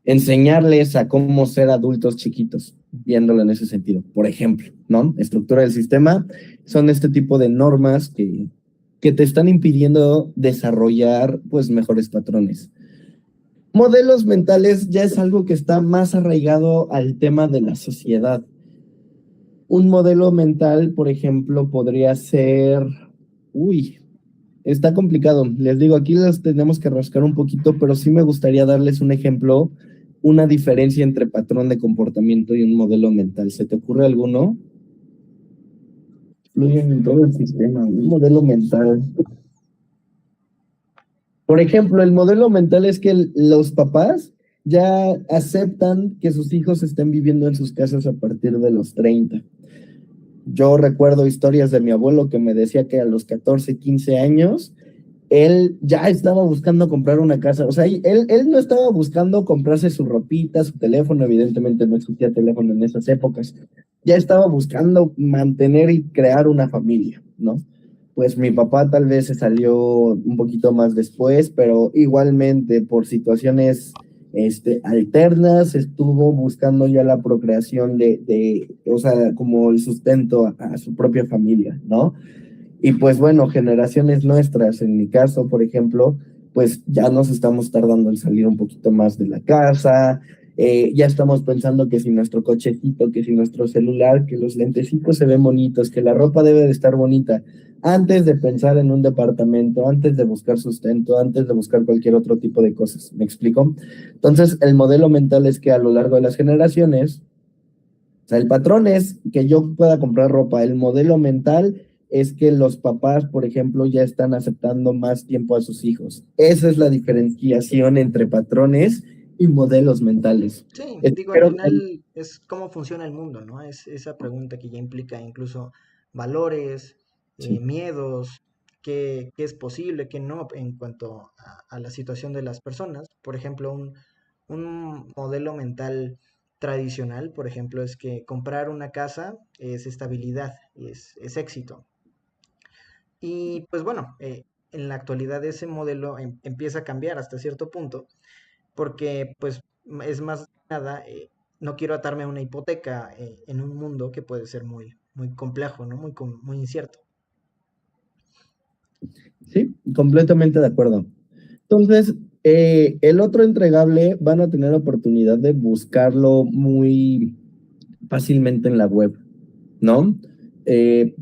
Enseñarles a cómo ser adultos chiquitos, viéndolo en ese sentido, por ejemplo, ¿no? Estructura del sistema son este tipo de normas que te están impidiendo desarrollar, pues, mejores patrones. Modelos mentales ya es algo que está más arraigado al tema de la sociedad. Un modelo mental, por ejemplo, podría ser, uy, está complicado. Les digo, aquí les tenemos que rascar un poquito, pero sí me gustaría darles un ejemplo, una diferencia entre patrón de comportamiento y un modelo mental. ¿Se te ocurre alguno? Fluyen en todo el sistema, un modelo mental. Por ejemplo, el modelo mental es que los papás ya aceptan que sus hijos estén viviendo en sus casas a partir de los 30. Yo recuerdo historias de mi abuelo que me decía que a los 14, 15 años, él ya estaba buscando comprar una casa. O sea, él no estaba buscando comprarse su ropita, su teléfono, evidentemente no existía teléfono en esas épocas. Ya estaba buscando mantener y crear una familia, ¿no? Pues mi papá tal vez se salió un poquito más después, pero igualmente por situaciones alternas estuvo buscando ya la procreación o sea, como el sustento a su propia familia, ¿no? Y pues bueno, generaciones nuestras, en mi caso, por ejemplo, pues ya nos estamos tardando en salir un poquito más de la casa, ya estamos pensando que si nuestro cochecito, que si nuestro celular, que los lentecitos se ven bonitos, que la ropa debe de estar bonita, antes de pensar en un departamento, antes de buscar sustento, antes de buscar cualquier otro tipo de cosas. ¿Me explico? Entonces, el modelo mental es que a lo largo de las generaciones, O sea, el patrón es que yo pueda comprar ropa. El modelo mental es que los papás, por ejemplo, ya están aceptando más tiempo a sus hijos. Esa es la diferenciación entre patrones y modelos mentales. Sí, digo, al Espero que... final es cómo funciona el mundo, ¿no? Es esa pregunta que ya implica incluso valores, Sí, miedos, qué es posible, qué no en cuanto a la situación de las personas. Por ejemplo, un modelo mental tradicional, por ejemplo, es que comprar una casa es estabilidad, es éxito. Y pues bueno, en la actualidad ese modelo empieza a cambiar hasta cierto punto porque pues es más nada, no quiero atarme a una hipoteca en un mundo que puede ser muy complejo, ¿no? Muy incierto. sí, completamente de acuerdo. Entonces, el otro entregable van a tener oportunidad de buscarlo muy fácilmente en la web, ¿no?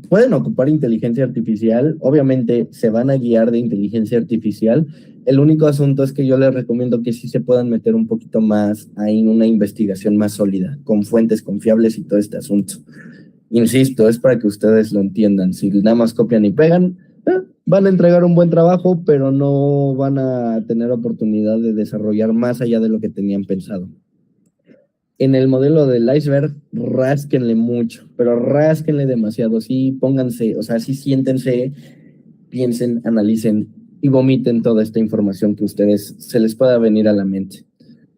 Pueden ocupar inteligencia artificial, obviamente se van a guiar de inteligencia artificial. El único asunto es que yo les recomiendo que sí se puedan meter un poquito más ahí en una investigación más sólida, con fuentes confiables y todo este asunto. Insisto, es para que ustedes lo entiendan. Si nada más copian y pegan, van a entregar un buen trabajo, pero no van a tener oportunidad de desarrollar más allá de lo que tenían pensado. En el modelo del iceberg, rásquenle mucho, pero rásquenle demasiado. Sí, pónganse, o sea, sí siéntense, piensen, analicen y vomiten toda esta información que ustedes se les pueda venir a la mente.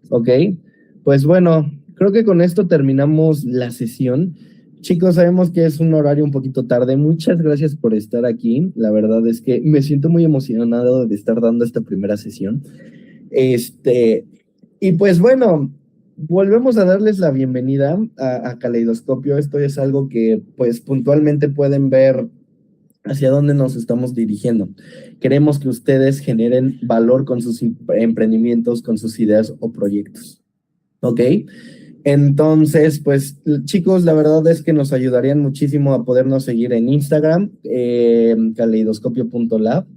¿Ok? Pues bueno, creo que con esto terminamos la sesión. Chicos, sabemos que es un horario un poquito tarde. Muchas gracias por estar aquí. La verdad es que me siento muy emocionado de estar dando esta primera sesión. Este, y pues bueno, volvemos a darles la bienvenida a Caleidoscopio. Esto es algo que pues puntualmente pueden ver hacia dónde nos estamos dirigiendo. Queremos que ustedes generen valor con sus emprendimientos, con sus ideas o proyectos. ¿Ok? Entonces, pues chicos, la verdad es que nos ayudarían muchísimo a podernos seguir en Instagram, caleidoscopio.lab.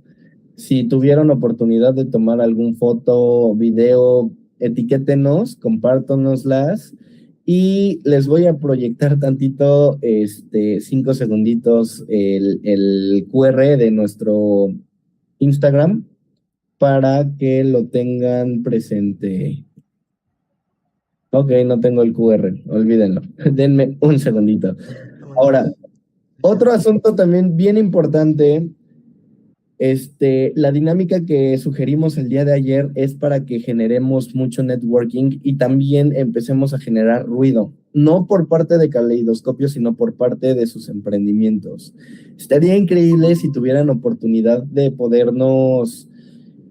Si tuvieron oportunidad de tomar algún foto, video, etiquétenos, compártanoslas y les voy a proyectar tantito, 5 segunditos, el QR de nuestro Instagram para que lo tengan presente. Ok, no tengo el QR, olvídenlo. Denme un segundito. Vámonos. Ahora, otro asunto también bien importante, la dinámica que sugerimos el día de ayer es para que generemos mucho networking y también empecemos a generar ruido, no por parte de Caleidoscopio, sino por parte de sus emprendimientos. Estaría increíble si tuvieran oportunidad de podernos,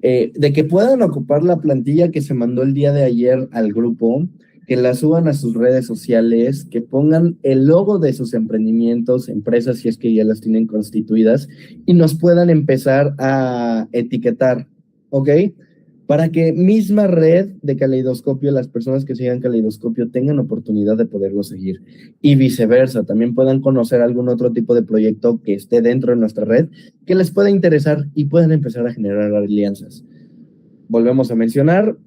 de que puedan ocupar la plantilla que se mandó el día de ayer al grupo, que la suban a sus redes sociales, que pongan el logo de sus emprendimientos, empresas, si es que ya las tienen constituidas, y nos puedan empezar a etiquetar, ¿ok? Para que misma red de Caleidoscopio, las personas que sigan Caleidoscopio tengan oportunidad de poderlo seguir y viceversa, también puedan conocer algún otro tipo de proyecto que esté dentro de nuestra red que les pueda interesar y puedan empezar a generar alianzas. Volvemos a mencionar,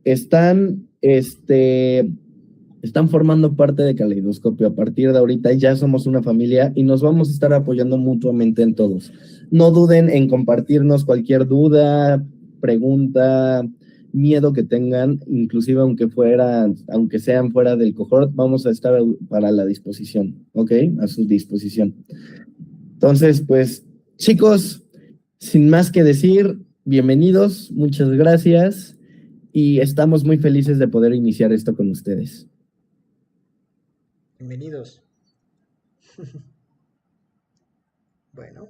están, están formando parte de Caleidoscopio. A partir de ahorita ya somos una familia y nos vamos a estar apoyando mutuamente en todos. No duden en compartirnos cualquier duda, pregunta, miedo que tengan, inclusive aunque sean fuera del cohort, vamos a estar para la disposición, ¿ok? A su disposición. Entonces, pues, chicos, sin más que decir, bienvenidos, muchas gracias y estamos muy felices de poder iniciar esto con ustedes. Bienvenidos. Bueno,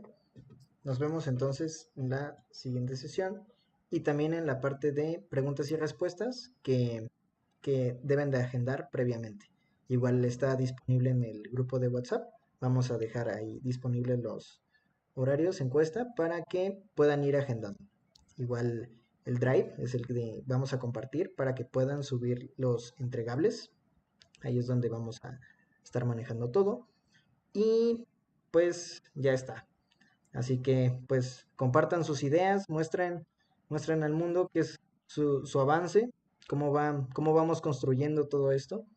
nos vemos entonces en la siguiente sesión y también en la parte de preguntas y respuestas que deben de agendar previamente. Igual está disponible en el grupo de WhatsApp. Vamos a dejar ahí disponibles los horarios encuesta para que puedan ir agendando. Igual el Drive es el que vamos a compartir para que puedan subir los entregables. Ahí es donde vamos a estar manejando todo. Y pues ya está. Así que pues compartan sus ideas, muestren al mundo qué es su avance, cómo vamos construyendo todo esto.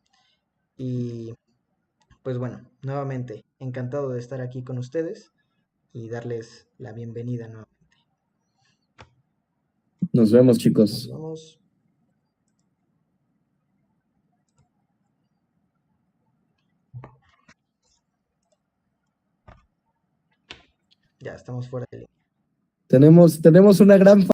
Y pues bueno, nuevamente, encantado de estar aquí con ustedes y darles la bienvenida nuevamente. Nos vemos, Nos chicos. vemos. Ya estamos fuera de línea. Tenemos una gran